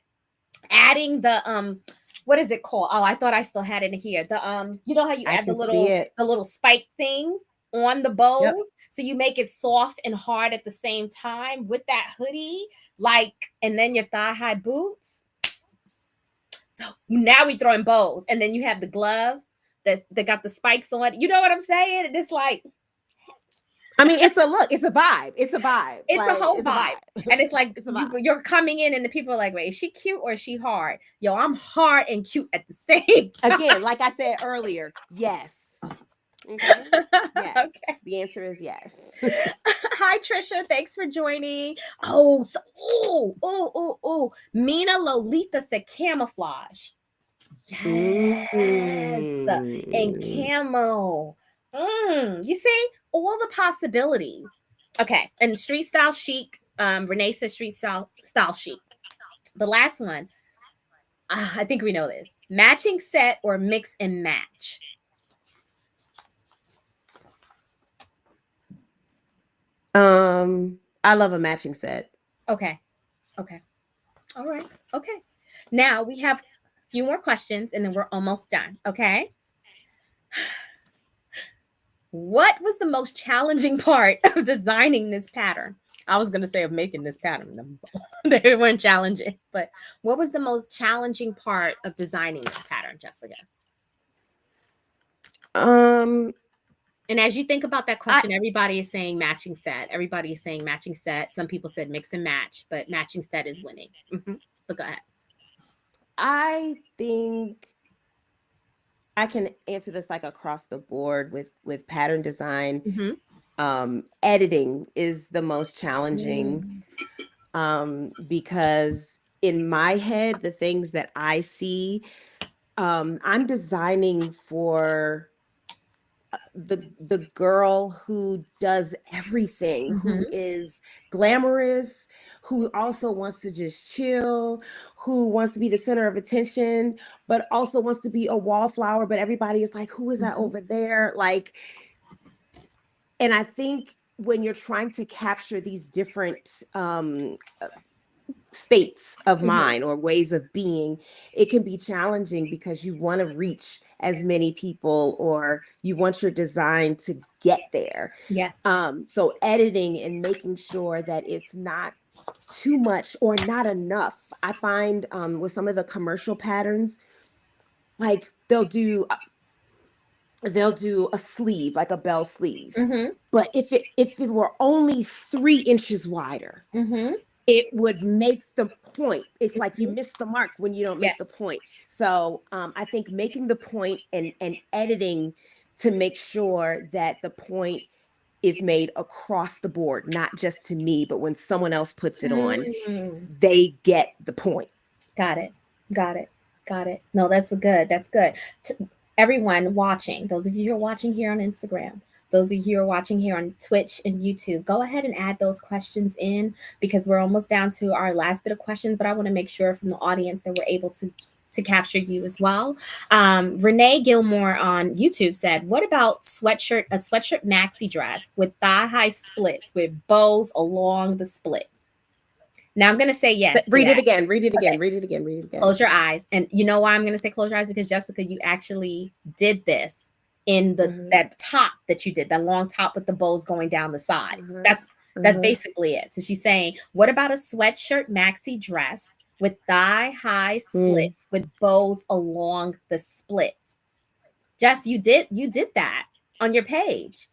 adding the what is it called? Oh, I thought I still had it in here. The you know how you I add can see it. the little spike things on the Yep. bows, so you make it soft and hard at the same time with that hoodie, like, and then your thigh high boots. Now we throwing bows, and then you have the glove that got the spikes on. You know what I'm saying? And it's like I mean, it's a look. It's a vibe. It's a vibe. it's a Like whole it's a vibe. vibe. And it's like It's a vibe. you're coming in, and the people are like, wait, is she cute or is she hard? Yo, I'm hard and cute at the same time. Again, like I said earlier, yes. Okay. Yes. Okay. The answer is yes. Hi, Trisha. Thanks for joining. Oh, so, Mina Lolita said camouflage. Yes. And Mm. camo. You see all the possibilities. Okay. And street style chic. Renee says street style chic. The last one. I think we know this. Matching set or mix and match. I love a matching set. Okay. Okay. All right. Okay. Now we have a few more questions and then we're almost done. Okay. What was the most challenging part of designing this pattern? I was going to say of making this pattern. They weren't challenging, but what was the most challenging part of designing this pattern, Jessica? Um, And as you think about that I question, everybody is saying matching set. Everybody is saying matching set. Some people said mix and match, but matching set is winning. But go ahead. I think I can answer this like across the board with pattern design. Mm-hmm. Editing is the most challenging because in my head, the things that I see, I'm designing for the girl who does everything, Mm-hmm. who is glamorous, who also wants to just chill, who wants to be the center of attention, but also wants to be a wallflower. But everybody is like, who is that Mm-hmm. over there? Like, and I think when you're trying to capture these different states of Mm-hmm. mind or ways of being, it can be challenging because you want to reach as many people or you want your design to get there. Yes. So editing and making sure that it's not too much or not enough. I find with some of the commercial patterns, like they'll do a sleeve, like a bell sleeve. Mm-hmm. But if it were only 3 inches wider, Mm-hmm. it would make the point. It's like you miss the mark when you don't make Yes. the point. So I think making the point and editing to make sure that the point is made across the board, not just to me, but when someone else puts it on, Mm. they get the point. Got it. Got it. Got it. No, that's good. That's good. Everyone watching, those of you who are watching here on Instagram, those of you who are watching here on Twitch and YouTube, go ahead and add those questions in because we're almost down to our last bit of questions. But I want to make sure from the audience that we're able to capture you as well. Renee Gilmore on YouTube said, "What about a sweatshirt maxi dress with thigh high splits with bows along the split?" Now I'm gonna say yes to Read it that. again. Read it again. Okay. Read it again. Read it again. Close your eyes. And you know why I'm going to say close your eyes? Because Jessica, you actually did this in that top that you did, that long top with the bows going down the sides. That's basically it. So she's saying, what about a sweatshirt maxi dress with thigh high splits with bows along the splits? Jess, you did that on your page.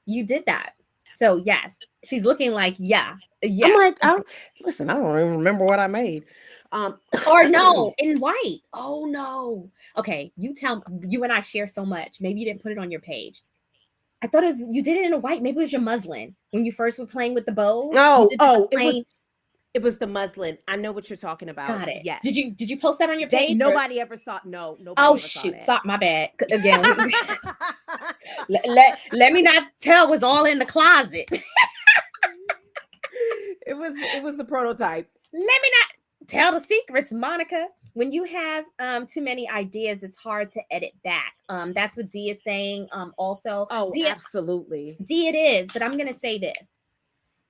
You did that. So yes, she's looking like yeah. I'm like, listen, I don't even remember what I made. Or no, in white. Oh no. Okay, you and I share so much. Maybe you didn't put it on your page. I thought you did it in a white. Maybe it was your muslin when you first were playing with the bows. You did just a plain. It was the muslin. I know what you're talking about. Got it. Yes. Did you post that on your page? Nobody ever saw. No, nobody. Oh ever shoot! Saw that. My bad. Again, let me not tell what's all in the closet. It was the prototype. Let me not tell the secrets, Monica. When you have too many ideas, it's hard to edit back. That's what Dee is saying. Also, absolutely. Dee, it is. But I'm gonna say this: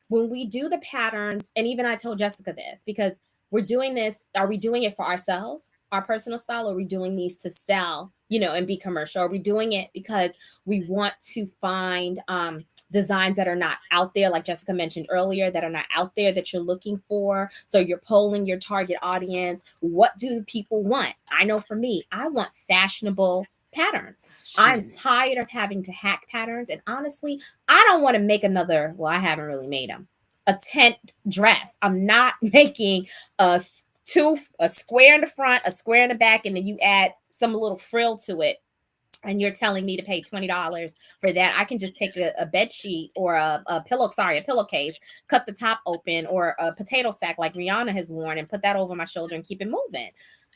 when we do the patterns, and even I told Jessica this because we're doing this. Are we doing it for ourselves, our personal style, or are we doing these to sell, and be commercial? Are we doing it because we want to find designs that are not out there, like Jessica mentioned earlier, that are not out there that you're looking for? So you're polling your target audience. What do people want? I know for me, I want fashionable patterns. I'm tired of having to hack patterns. And honestly, I don't want to make another, well, I haven't really made them, a tent dress. I'm not making a square in the front, a square in the back, and then you add some little frill to it. And you're telling me to pay $20 for that. I can just take a bed sheet or a pillowcase, cut the top open, or a potato sack like Rihanna has worn and put that over my shoulder and keep it moving.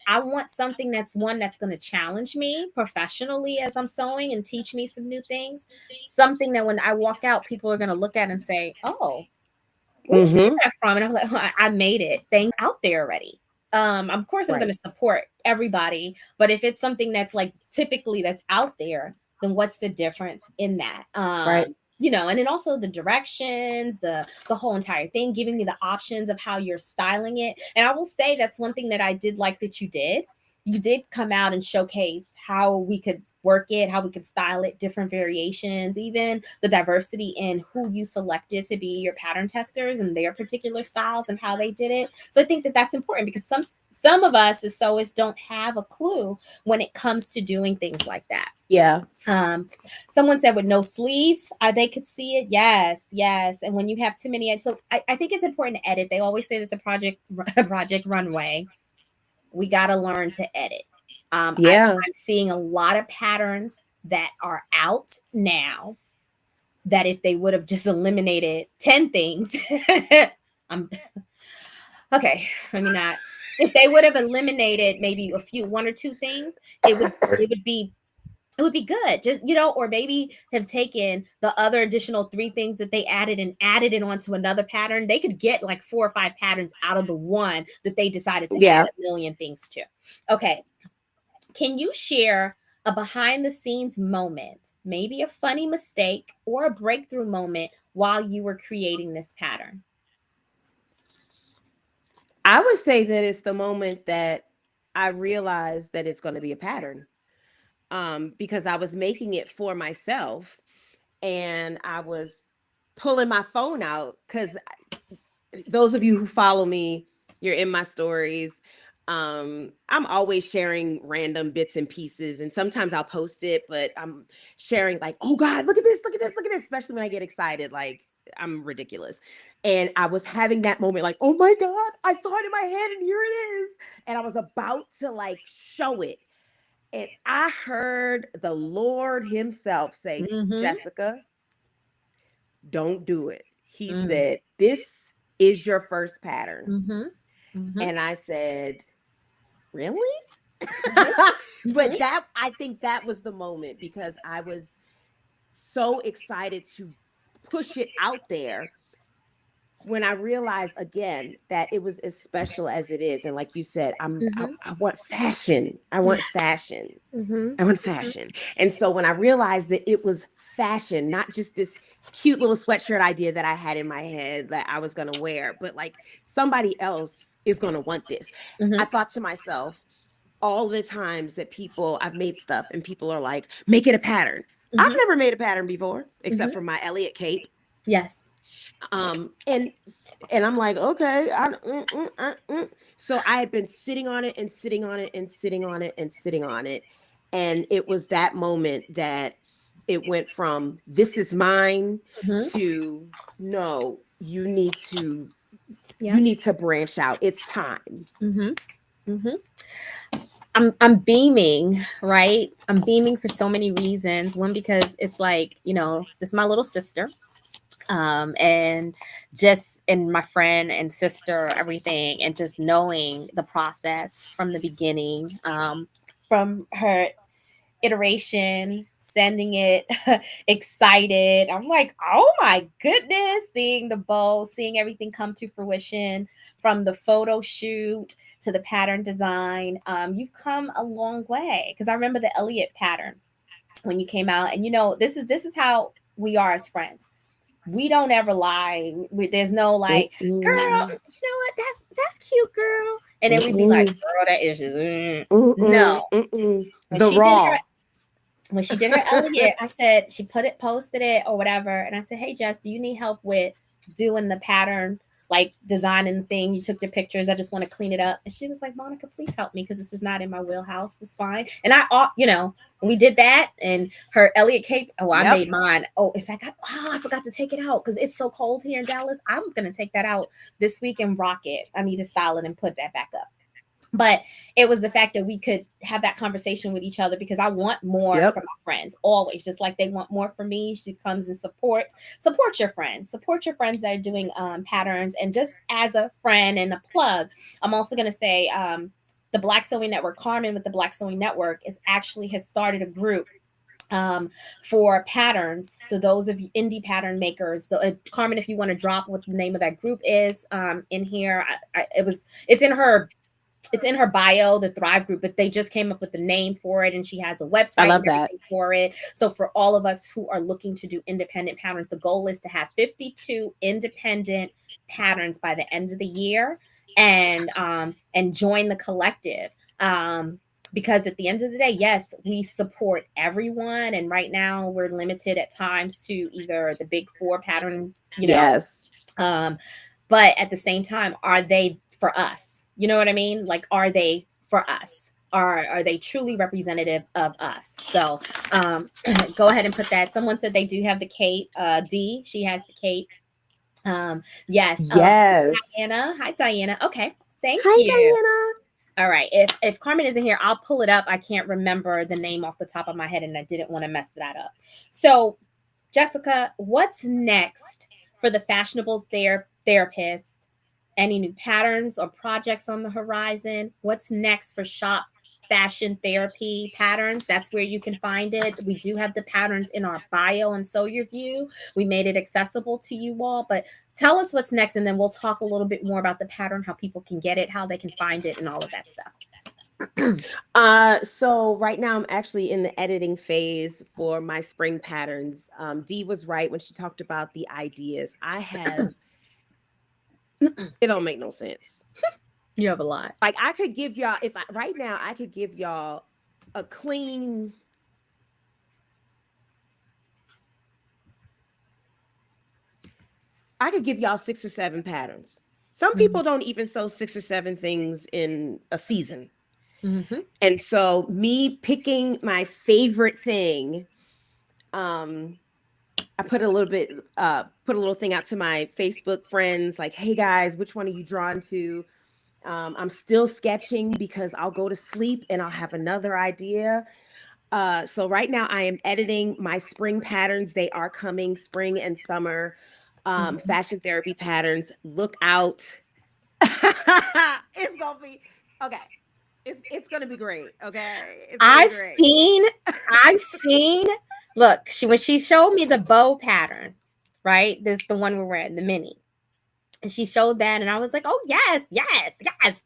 I want something that's going to challenge me professionally as I'm sewing and teach me some new things. Something that when I walk out, people are going to look at and say, "Oh, where did you get that from?" And I'm like, oh, I made it. Thing out there already. Of course, I'm going to support everybody, but if it's something that's like typically that's out there, then what's the difference in that? Right. And then also the directions, the whole entire thing, giving me the options of how you're styling it. And I will say that's one thing that I did like that you did. You did come out and showcase how we could work it, how we could style it, different variations, even the diversity in who you selected to be your pattern testers and their particular styles and how they did it. So I think that that's important because some of us as sewists don't have a clue when it comes to doing things like that. Yeah. Someone said with no sleeves, they could see it. Yes. And when you have too many, so I think it's important to edit. They always say it's a project runway. We got to learn to edit. I'm seeing a lot of patterns that are out now that if they would have just eliminated 10 things, okay, let me not. If they would have eliminated maybe one or two things, it would be good. Just, or maybe have taken the other additional 3 things that they added and added it onto another pattern. They could get like 4 or 5 patterns out of the one that they decided to add a million things to. Okay. Can you share a behind the scenes moment, maybe a funny mistake or a breakthrough moment while you were creating this pattern? I would say that it's the moment that I realized that it's going to be a pattern. Because I was making it for myself and I was pulling my phone out because those of you who follow me, you're in my stories. I'm always sharing random bits and pieces, and sometimes I'll post it, but I'm sharing like, oh God, look at this, especially when I get excited, like I'm ridiculous. And I was having that moment like, oh my God, I saw it in my head and here it is. And I was about to like show it. And I heard the Lord himself say, Jessica, don't do it. He Mm. said, this is your first pattern. Mhm. Mhm. And I said, really? Mhm. But Mhm. I think that was the moment, because I was so excited to push it out there, when I realized again that it was as special as it is. And like you said, Mhm. I want fashion. I Yeah. want fashion. Mhm. I want Mhm. fashion. And so when I realized that it was fashion, not just this cute little sweatshirt idea that I had in my head that I was going to wear, but like somebody else is going to want this. I Mhm. thought to myself, all the times that I've made stuff and people are like, make it a pattern. I've Mhm. never made a pattern before, except Mhm. for my Elliot cape. Yes. Um, and I'm like, okay, so I had been sitting on it and sitting on it and sitting on it and sitting on it, and it was that moment that it went from this is mine Mhm. to no, Yeah. you need to branch out. It's time. Mhm. Mhm. I'm beaming, right? I'm beaming for so many reasons. One, because it's like, this is my little sister. And just and my friend and sister, everything, and just knowing the process from the beginning, from her iteration, sending it excited. I'm like, oh my goodness, seeing the bow, seeing everything come to fruition, from the photo shoot to the pattern design. You've come a long way, because I remember the Elliot pattern when you came out, and this is how we are as friends. We don't ever lie. There's no like, girl, Mm-mm, what? That's cute, girl. And then we'd be like, mm-mm, girl, that is just no. mm-mm, mm-mm. When The she did her raw. when she did her Elliot, I said, she posted it or whatever, and I said, hey Jess, do you need help with doing the pattern, like designing the thing? You took your pictures. I just want to clean it up. And she was like, Monica, please help me, because this is not in my wheelhouse. It's fine. And when we did that, and her Elliot cape. Oh, I Yep. made mine. I forgot to take it out because it's so cold here in Dallas. I'm gonna take that out this week and rock it. I need to style it and put that back up. But it was the fact that we could have that conversation with each other, because I want more Yep. from my friends, always, just like they want more from me. She comes and support your friends, that are doing patterns. And just as a friend and a plug, I'm also going to say, the Black Sewing Network, Carmen with the Black Sewing Network, is actually has started a group, um, for patterns. So those of you indie pattern makers, Carmen, if you want to drop what the name of that group is, in here, it's in her bio, the Thrive group, but they just came up with the name for it, and she has a I website and love that. everything for it. So for all of us who are looking to do independent patterns, the goal is to have 52 independent patterns by the end of the year, and join the collective. Because at the end of the day, yes, we support everyone, and right now we're limited at times to either the big four pattern, Yes. um, but at the same time, are they for us? You know what I mean? Like, are they for us? Are they truly representative of us? So, go ahead and put that. Someone said they do have the cape. D, she has the cape. Yes. Yes. Diana. Hi, Diana. Okay. Thank Hi, you. Diana. All right. If Carmen isn't here, I'll pull it up. I can't remember the name off the top of my head, and I didn't want to mess that up. So, Jessica, what's next for the fashionable therapist? Any new patterns or projects on the horizon? What's next for Shop Fashion Therapy Patterns? That's where you can find it. We do have the patterns in our bio on Sew Your View. We made it accessible to you all, but tell us what's next, and then we'll talk a little bit more about the pattern, how people can get it, how they can find it, and all of that stuff. So right now I'm actually in the editing phase for my spring patterns. Dee was right when she talked about the ideas. I have, it don't make no sense. You have a lot. Like I could give y'all, if I right now I could give y'all a clean, I could give y'all 6 or 7 patterns. Some Mm-hmm. people don't even sew 6 or 7 things in a season. Mm-hmm. And so me picking my favorite thing, um, I put a little thing out to my Facebook friends, like, hey guys, which one are you drawn to? I'm still sketching because I'll go to sleep and I'll have another idea. So right now I am editing my spring patterns. They are coming, spring and summer Mhm. fashion therapy patterns. Look out. It's gonna be okay. It's gonna be great. Okay. It's gonna be I've great. seen, I've seen, look, when she showed me the bow pattern, right? This the one we're wearing, the mini. And she showed that, and I was like, "Oh yes, yes, yes!"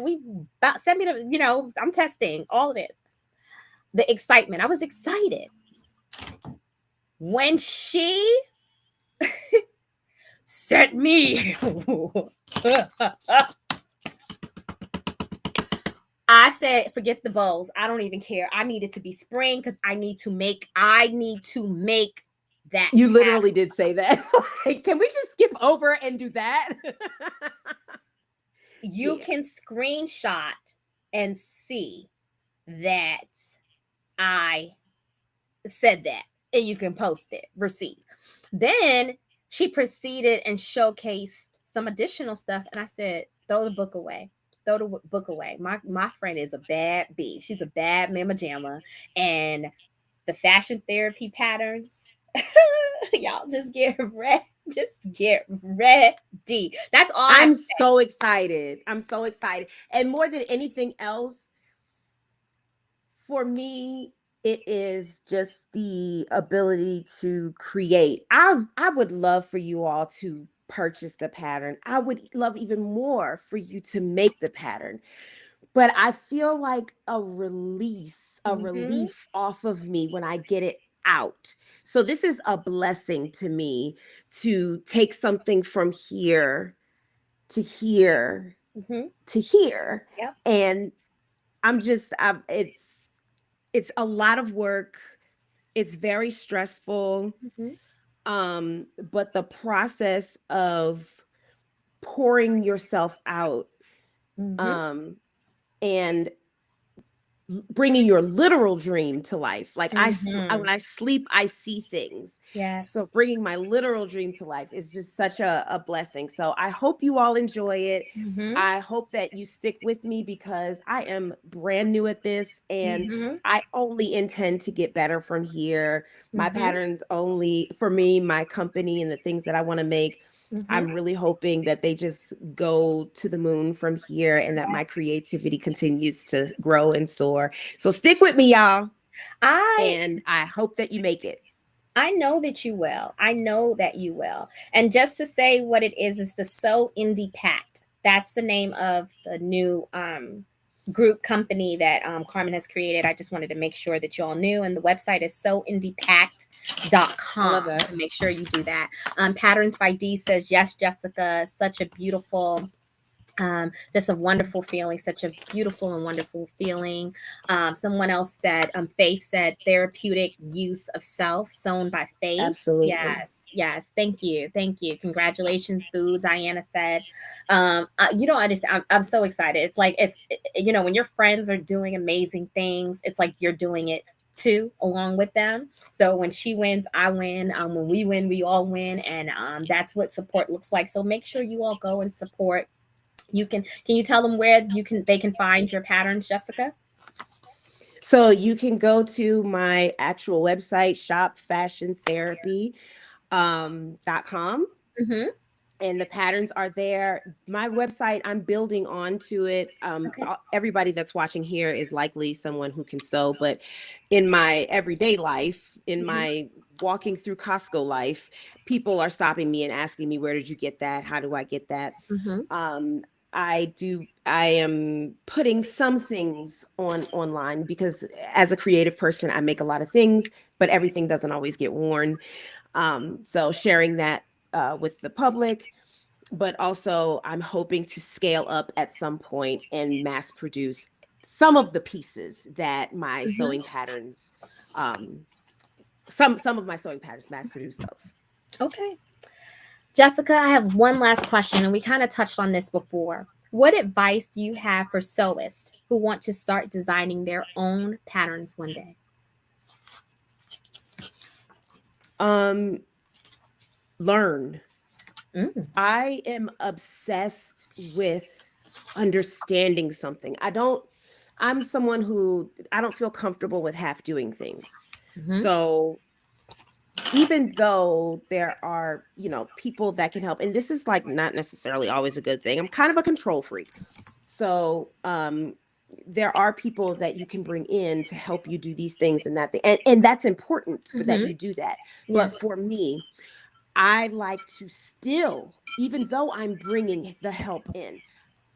We about send me the, I'm testing all of this. The excitement, I was excited when she sent me. I said, "Forget the bows. I don't even care. I need it to be spring because I need to make that You pattern." literally did say that. Like, can we just skip over and do that? You Yeah. can screenshot and see that I said that, and you can post it, receipts. Then she proceeded and showcased some additional stuff, and I said, "Throw the book away. Throw the book away. My friend is a bad bee. She's a bad mama jamma, and the fashion therapy patterns." Y'all just get ready. Just get ready. That's all I have I'm to say. so excited. I'm so excited. And more than anything else, for me, it is just the ability to create. I would love for you all to purchase the pattern. I would love even more for you to make the pattern. But I feel like a release, a Mm-hmm. relief off of me when I get it out. So this is a blessing to me to take something from here to here Mm-hmm. to here. Yep. And it's a lot of work. It's very stressful. Mm-hmm. But the process of pouring yourself out, Mm-hmm. um, and bringing your literal dream to life. Like Mm-hmm. when I sleep, I see things. So Yes. bringing my literal dream to life is just such a blessing. So I hope you all enjoy it. Mm-hmm. I hope that you stick with me because I am brand new at this and Mm-hmm. I only intend to get better from here. My Mm-hmm. patterns only for me, my company and the things that I want to make. Mm-hmm. I'm really hoping that they just go to the moon from here and that my Yes. creativity continues to grow and soar. So stick with me, y'all. I And I hope that you make it. I know that you will. I know that you will. And just to say what it is the So Indie Pact. That's the name of the new group company that Carmen has created. I just wanted to make sure that you all knew. And the website is I soindiepact.com. love that. So make sure you do that. Patterns by D says, "Yes, Jessica, such a beautiful just a wonderful feeling, such a beautiful and wonderful feeling." Someone else said, Faith said, "Therapeutic use of self, sown by faith." Absolutely. Yes, yes. Thank you. Thank you. Congratulations, Boo. Diana said, you don't understand. I'm so excited. It's like, when your friends are doing amazing things, it's like you're doing it too along with them. So when she wins, I win. When we win, we all win. And that's what support looks like. So make sure you all go and support. Can you tell them where they can find your patterns, Jessica? So you can go to my actual website, shopfashiontherapy.com. Mm-hmm. And the patterns are there. My website, I'm building onto it. Okay. Everybody that's watching here is likely someone who can sew, but in my everyday life, in Mm-hmm. my walking through Costco life, people are stopping me and asking me, where did you get that? How do I get that? Mm-hmm. um I am putting some things on online because as a creative person I make a lot of things, but everything doesn't always get worn. So sharing that with the public, but also I'm hoping to scale up at some point and mass produce some of the pieces that my sewing Mm-hmm. patterns some of my sewing patterns, mass produce those. Okay. Jessica, I have one last question, and we kind of touched on this before. What advice do you have for sewists who want to start designing their own patterns one day? um Learn. Mm. I am obsessed with understanding something. I'm someone who I don't feel comfortable with half doing things. Mm-hmm. So even though there are, people that can help, and this is like not necessarily always a good thing. I'm kind of a control freak. So, there are people that you can bring in to help you do these things and that thing. And that's important for that Mm-hmm. you do that. Yeah. But for me, I like to still, even though I'm bringing the help in,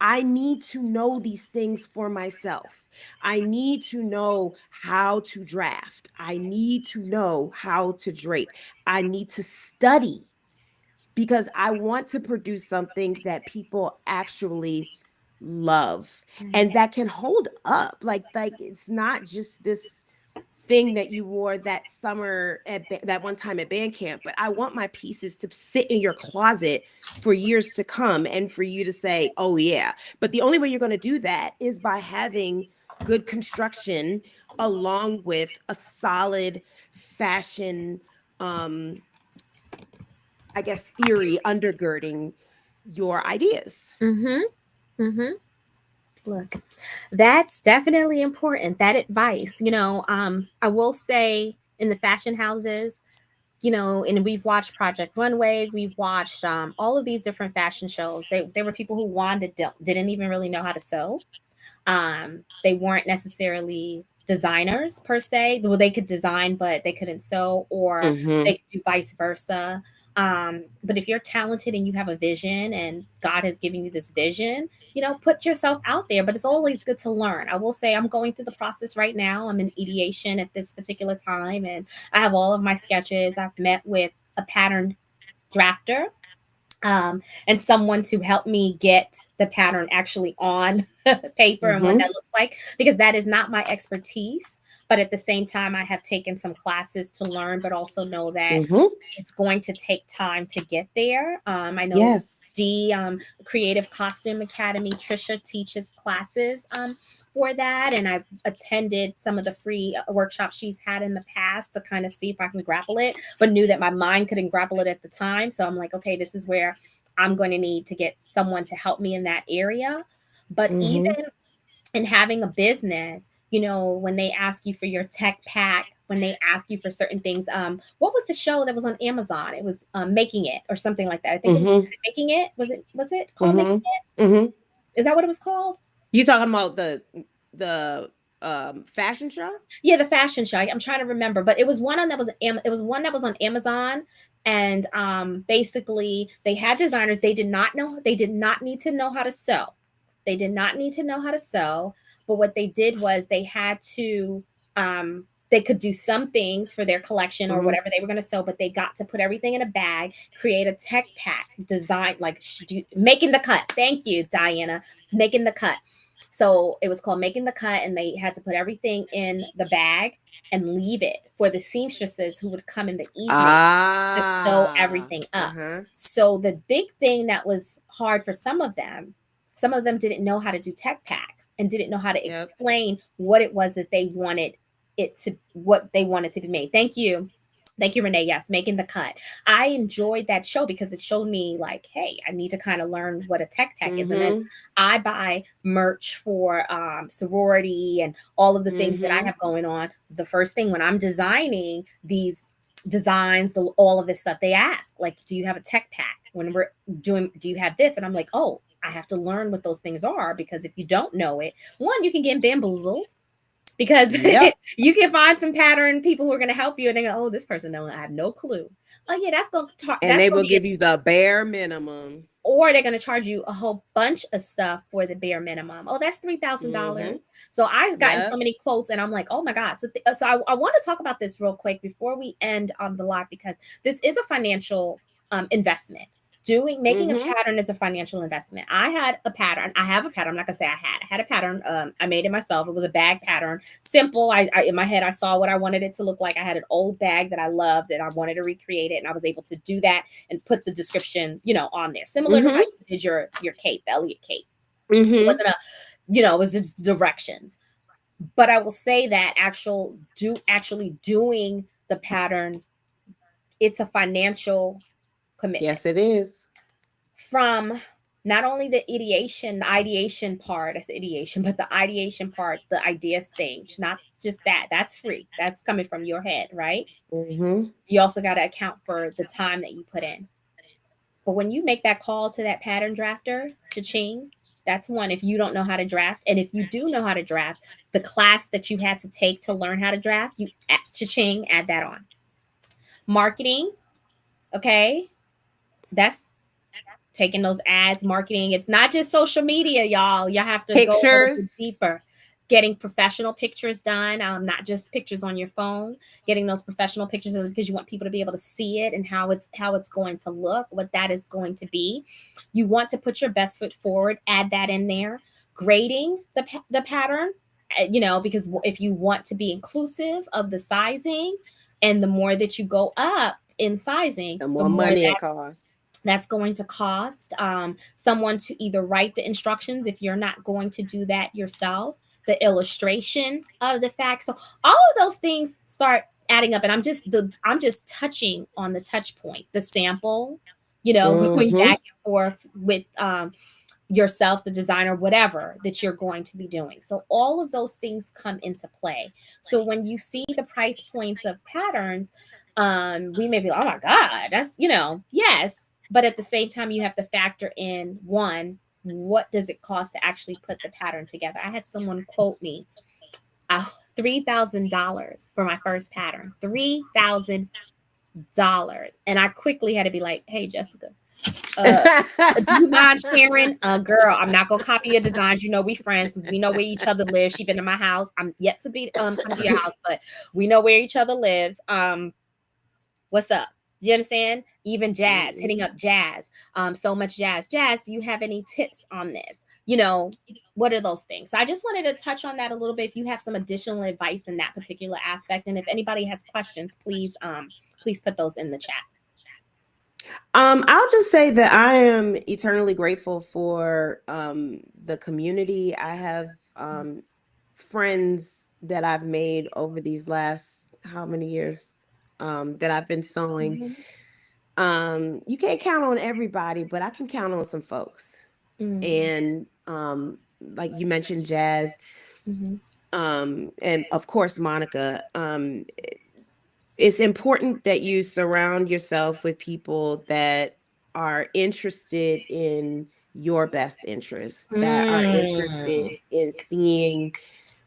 I need to know these things for myself. I need to know how to draft. I need to know how to drape. I need to study because I want to produce something that people actually love and Right. that can hold up. Like it's not just this thing that you wore that summer that one time at band camp, but I want my pieces to sit in your closet for years to come and for you to say, "Oh yeah." But the only way you're going to do that is by having good construction along with a solid fashion um I guess, theory undergirding your ideas. Mm-hmm. Mm-hmm. Look, that's definitely important. That advice, I will say in the fashion houses, and we've watched Project Runway, we've watched all of these different fashion shows. There were people who wanted didn't even really know how to sew. They weren't necessarily designers per se. Well, they could design, but they couldn't sew, or they Mhm. could do vice versa. But if you're talented and you have a vision and God has given you this vision, put yourself out there. But it's always good to learn. I will say I'm going through the process right now. I'm in ideation at this particular time, and I have all of my sketches. I've met with a pattern drafter, and someone to help me get the pattern actually on paper and what that Mhm. looks like, because that is not my expertise. But at the same time, I have taken some classes to learn, but also know that Mhm. it's going to take time to get there. I know Yes. Creative Costume Academy, Trisha teaches classes for that. And I've attended some of the free workshops she's had in the past to kind of see if I can grapple it, but knew that my mind couldn't grapple it at the time. So I'm like, okay, this is where I'm going to need to get someone to help me in that area. But even Mhm. in having a business, when they ask you for your tech pack, when they ask you for certain things, what was the show that was on Amazon? It was Making It or something like that. I think it was Mhm. Making It. Was it called Making Mhm. It? Mhm. Is that what it was called? You talking about the fashion show? Yeah, the fashion show. I'm trying to remember, but it was one on that was it was one that was on Amazon, and basically they had designers. They did not need to know how to sew. They did not need to know how to sew, but what they did was they had to they could do some things for their collection or Mhm. whatever they were going to sew, but they got to put everything in a bag, create a tech pack, design like making the cut. Thank you, Diana, making the cut. So it was called Making the Cut, and they had to put everything in the bag and leave it for the seamstresses who would come in the evening to sew Ah. everything up. Uh-huh. So the big thing that was hard for some of them didn't know how to do tech packs and didn't know how to Yep. explain what it was that they wanted what they wanted to be made. Thank you. Thank you, Renee. Yes, Making the Cut. I enjoyed that show because it showed me, like, hey, I need to kind of learn what a tech pack is. And as Mhm. I buy merch for sorority and all of the things that I Mhm. have going on, the first thing when I'm designing these designs, all of this stuff, they ask, like, do you have a tech pack? When we're doing, do you have this? And I'm like, oh, I have to learn what those things are, because if you don't know it, one, you can get bamboozled, because Yep. you can find some pattern people who are going to help you, and they go, oh, this person don't, I have no clue. Oh yeah, And that's they going will to be, give you the bare minimum. or they're going to charge you a whole bunch of stuff for the bare minimum. Oh, that's $3,000. Mhm. So I've gotten so Yep. many quotes, and I'm like, oh my God. So I want to talk about this real quick before we end on the live, because this is a financial investment. Making a Mhm. pattern is a financial investment. I had a pattern. I have a pattern. I'm not gonna say I had a pattern. I made it myself. It was a bag pattern, simple. I in my head I saw what I wanted it to look like. I had an old bag that I loved and I wanted to recreate it, and I was able to do that and put the description, on there, similar to how Mhm. you did your cape, the Elliot cape. It Mhm. wasn't it was just directions. But I will say that actually doing the pattern, it's a financial commitment. Yes, it is. From not only the ideation part, that's ideation, but the ideation part, the idea stage, not just that. That's free. That's coming from your head, right? Mm-hmm. You also got to account for the time that you put in. But when you make that call to that pattern drafter, cha-ching, that's one. If you don't know how to draft, and if you do know how to draft, the class that you had to take to learn how to draft, you cha-ching, add that on. Marketing, okay, that's taking those ads, marketing. It's not just social media, y'all. Y'all have to go a little bit Pictures. deeper. Getting professional pictures done, not just pictures on your phone. Getting those professional pictures because you want people to be able to see it and how it's going to look, what that is going to be. You want to put your best foot forward. Add that in there. Grading the pattern, because if you want to be inclusive of the sizing, and the more that you go up in sizing, The the more more money it costs. that's going to cost someone to either write the instructions if you're not going to do that yourself, the illustration of the facts. So all of those things start adding up, and I'm just touching on the touch point, the sample, going Mm-hmm. back and forth with yourself, the designer, whatever that you're going to be doing. So all of those things come into play. So when you see the price points of patterns, we may be like, oh my God, that's, yes. But at the same time, you have to factor in one, what does it cost to actually put the pattern together? I had someone quote me $3,000 for my first pattern, $3,000. And I quickly had to be like, hey, Jessica, uh, do you mind sharing? Girl, I'm not gonna copy your designs. We friends because we know where each other live. She been to my house. I'm yet to be come to your house, but we know where each other lives. What's up? You understand? Even Jazz, hitting Mhm. up Jazz. So much Jazz. Jazz, do you have any tips on this? What are those things? So I just wanted to touch on that a little bit. If you have some additional advice in that particular aspect, and if anybody has questions, please put those in the chat. I'll just say that I am eternally grateful for the community. I have friends that I've made over these last how many years that I've been sewing. Mhm. You can't count on everybody, but I can count on some folks. Mm. And like you mentioned, Jazz, Mhm. and of course, Monica. It's important that you surround yourself with people that are interested in your best interest, that are Mm. interested in seeing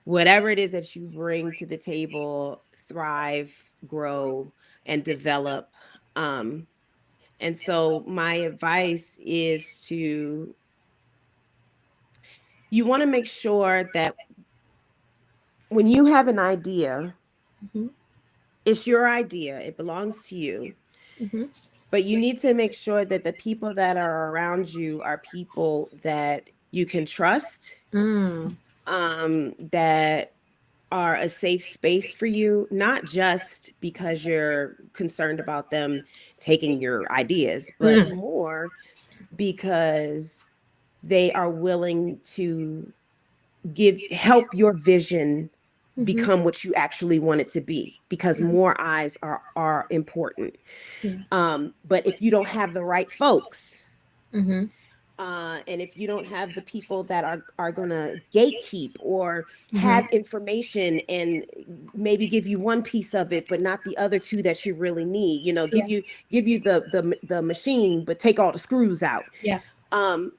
whatever it is that you bring to the table thrive, grow, and develop. Um, and so, my advice is you want to make sure that when you have an idea, Mhm. it's your idea, it belongs to you. Mhm. But you need to make sure that the people that are around you are people that you can trust, Mm. that are a safe space for you, not just because you're concerned about them taking your ideas, but Mm. more because they are willing to help your vision Mhm. become what you actually want it to be, because Mhm. more eyes are important. Yeah. But if you don't have the right folks, Mhm. and if you don't have the people that are gonna gatekeep or Mhm. have information and maybe give you one piece of it but not the other two that you really need, Yeah. give you the machine but take all the screws out. Yeah. um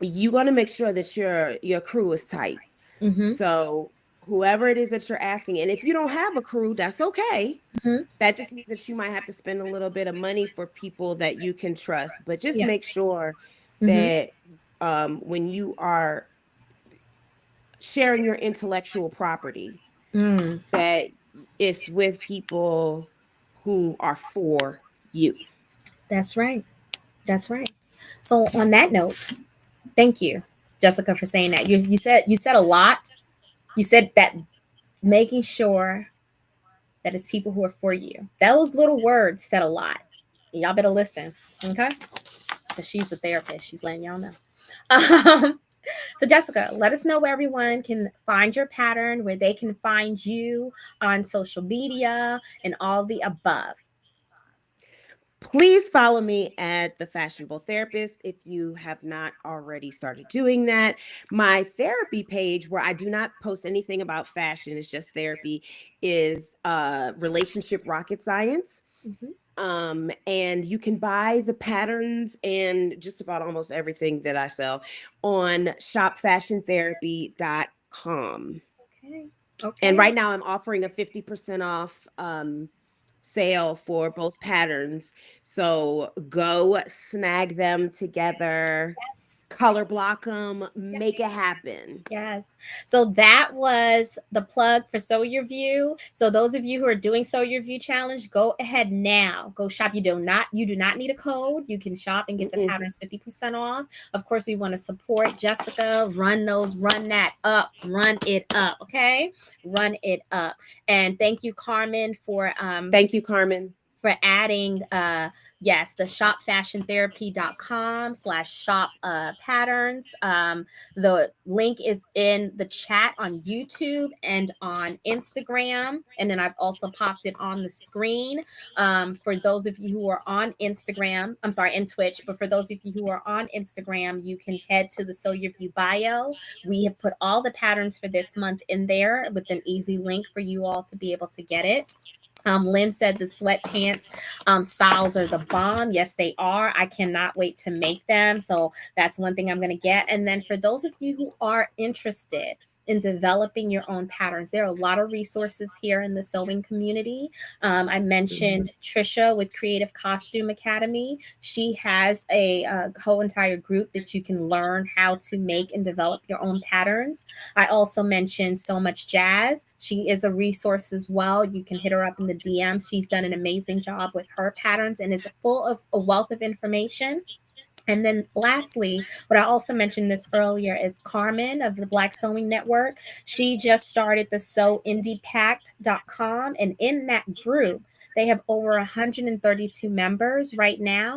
you want to make sure that your crew is tight. Mhm. So whoever it is that you're asking, and if you don't have a crew, that's okay. Mhm. That just means that you might have to spend a little bit of money for people that you can trust, but just Yeah. make sure Mhm. that when you are sharing your intellectual property, Mm. that it's with people who are for you. That's right. That's right. So on that note, thank you, Jessica, for saying that. You said a lot. You said that making sure that it's people who are for you. Those little words said a lot. Y'all better listen, okay? Because she's the therapist. She's letting y'all know. Um, so, Jessica, let us know where everyone can find your pattern, where they can find you on social media, and all the above. Please follow me at The Fashionable Therapist if you have not already started doing that. My therapy page, where I do not post anything about fashion, it's just therapy, is Relationship Rocket Science. Mhm. And you can buy the patterns and just about almost everything that I sell on shopfashiontherapy.com. Okay. And Okay. right now I'm offering a 50% off sale for both patterns. So go snag them together, Yes. color block them, make it happen. Yes. So that was the plug for Sew Your View. So those of you who are doing Sew Your View challenge, go ahead now. Go shop. You do not need a code. You can shop and get the Mm-mm. patterns 50% off. Of course, we want to support Jessica. Run that up. Run it up. Okay? Run it up. And thank you, Carmen, Thank you, Carmen. for adding yes, the shopfashiontherapy.com/shop patterns. The link is in the chat on YouTube and on Instagram, and then I've also popped it on the screen. For those of you who are on Instagram, I'm sorry, in Twitch, but for those of you who are on Instagram, you can head to the Sew Your View bio. We have put all the patterns for this month in there with an easy link for you all to be able to get it. Lynn said the sweatpants styles are the bomb. Yes, they are. I cannot wait to make them. So that's one thing I'm going to get. And then for those of you who are interested in developing your own patterns, there are a lot of resources here in the sewing community. I mentioned Mhm. Trisha with Creative Costume Academy. She has a whole entire group that you can learn how to make and develop your own patterns. I also mentioned So Much Jazz. She is a resource as well. You can hit her up in the DMs. She's done an amazing job with her patterns and is full of a wealth of information. And then lastly, what I also mentioned this earlier is Carmen of the Black Sewing Network. She just started the sewindiepact.com. And in that group, they have over 132 members right now.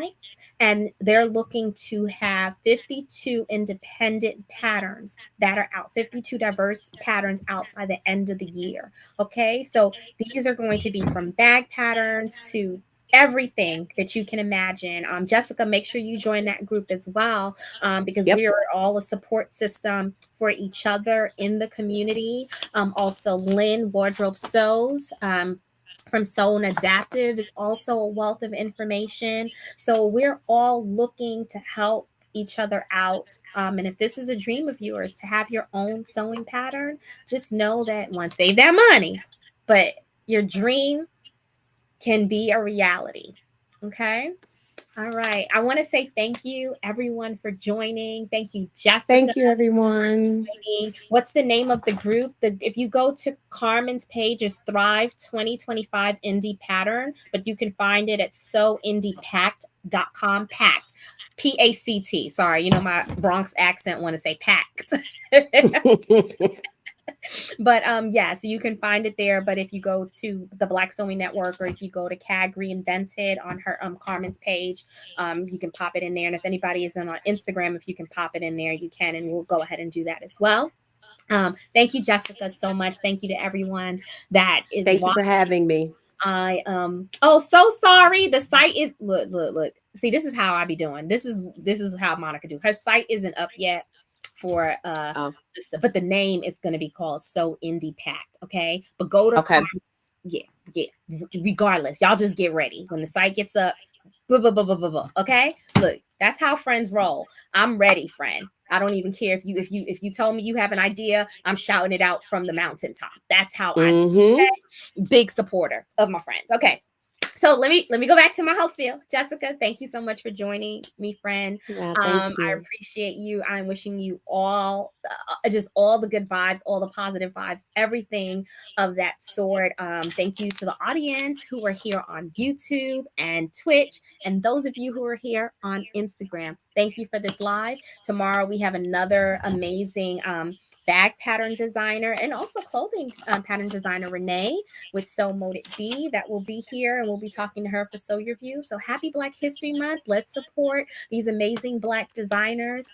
And they're looking to have 52 independent patterns that are out, 52 diverse patterns out by the end of the year. Okay. So these are going to be from bag patterns to everything that you can imagine. Jessica, make sure you join that group as well, because we Yep. are all a support system for each other in the community. Also, Lynn Wardrobe Sews. From Sew and Adaptive is also a wealth of information. So we're all looking to help each other out. And if this is a dream of yours to have your own sewing pattern, just know that one, save that money, but your dream can be a reality. Okay. All right. I want to say thank you, everyone, for joining. Thank you, Jessica, Thank you, for everyone. joining. What's the name of the group? If you go to Carmen's page, is Thrive 2025 Indie Pattern, but you can find it at sewindiepact.com. Pact. PACT. Sorry, my Bronx accent want to say packed. But yeah, so you can find it there. But if you go to the Black Sewing Network, or if you go to CAG Reinvented on her Carmen's page, you can pop it in there. And if anybody is on Instagram, if you can pop it in there, you can, and we'll go ahead and do that as well. Thank you, Jessica, so much. Thank you to everyone that is Thank you for watching. having me. Oh, so sorry. The site is, look. See, this is how I be doing. This is how Monica do. Her site isn't up yet for Oh, but the name is going to be called So Indie Pact. Okay, but go to okay. yeah, yeah. Regardless, y'all just get ready when the site gets up. Blah, blah, blah, blah, blah, blah. Okay, look, that's how friends roll. I'm ready, friend. I don't even care if you told me you have an idea. I'm shouting it out from the mountaintop. That's how I. Mm-hmm. Okay? Big supporter of my friends. Okay, so let me go back to my host spiel. Jessica, thank you so much for joining me, friend. Yeah, thank I you. appreciate you. I'm wishing you all just all the good vibes, all the positive vibes, everything of that sort. Thank you to the audience who are here on YouTube and Twitch, and those of you who are here on Instagram. Thank you for this live. Tomorrow we have another amazing bag pattern designer and also clothing pattern designer, Renee, with So Molded B, that will be here, and we'll be talking to her for Sew Your View. So happy Black History Month. Let's support these amazing Black designers.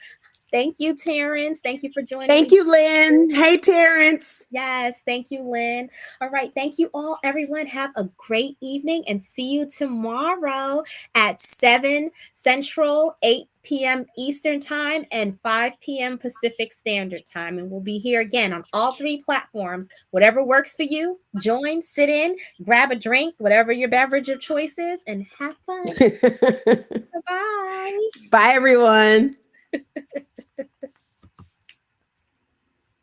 Thank you, Terrence. Thank you for joining Thank me. you, Lynn. Hey, Terrence. Yes, thank you, Lynn. All right, thank you all, everyone. Have a great evening and see you tomorrow at 7 Central, 8 p.m. Eastern Time, and 5 p.m. Pacific Standard Time. And we'll be here again on all three platforms. Whatever works for you, join, sit in, grab a drink, whatever your beverage of choice is, and have fun. Bye bye. Bye, everyone.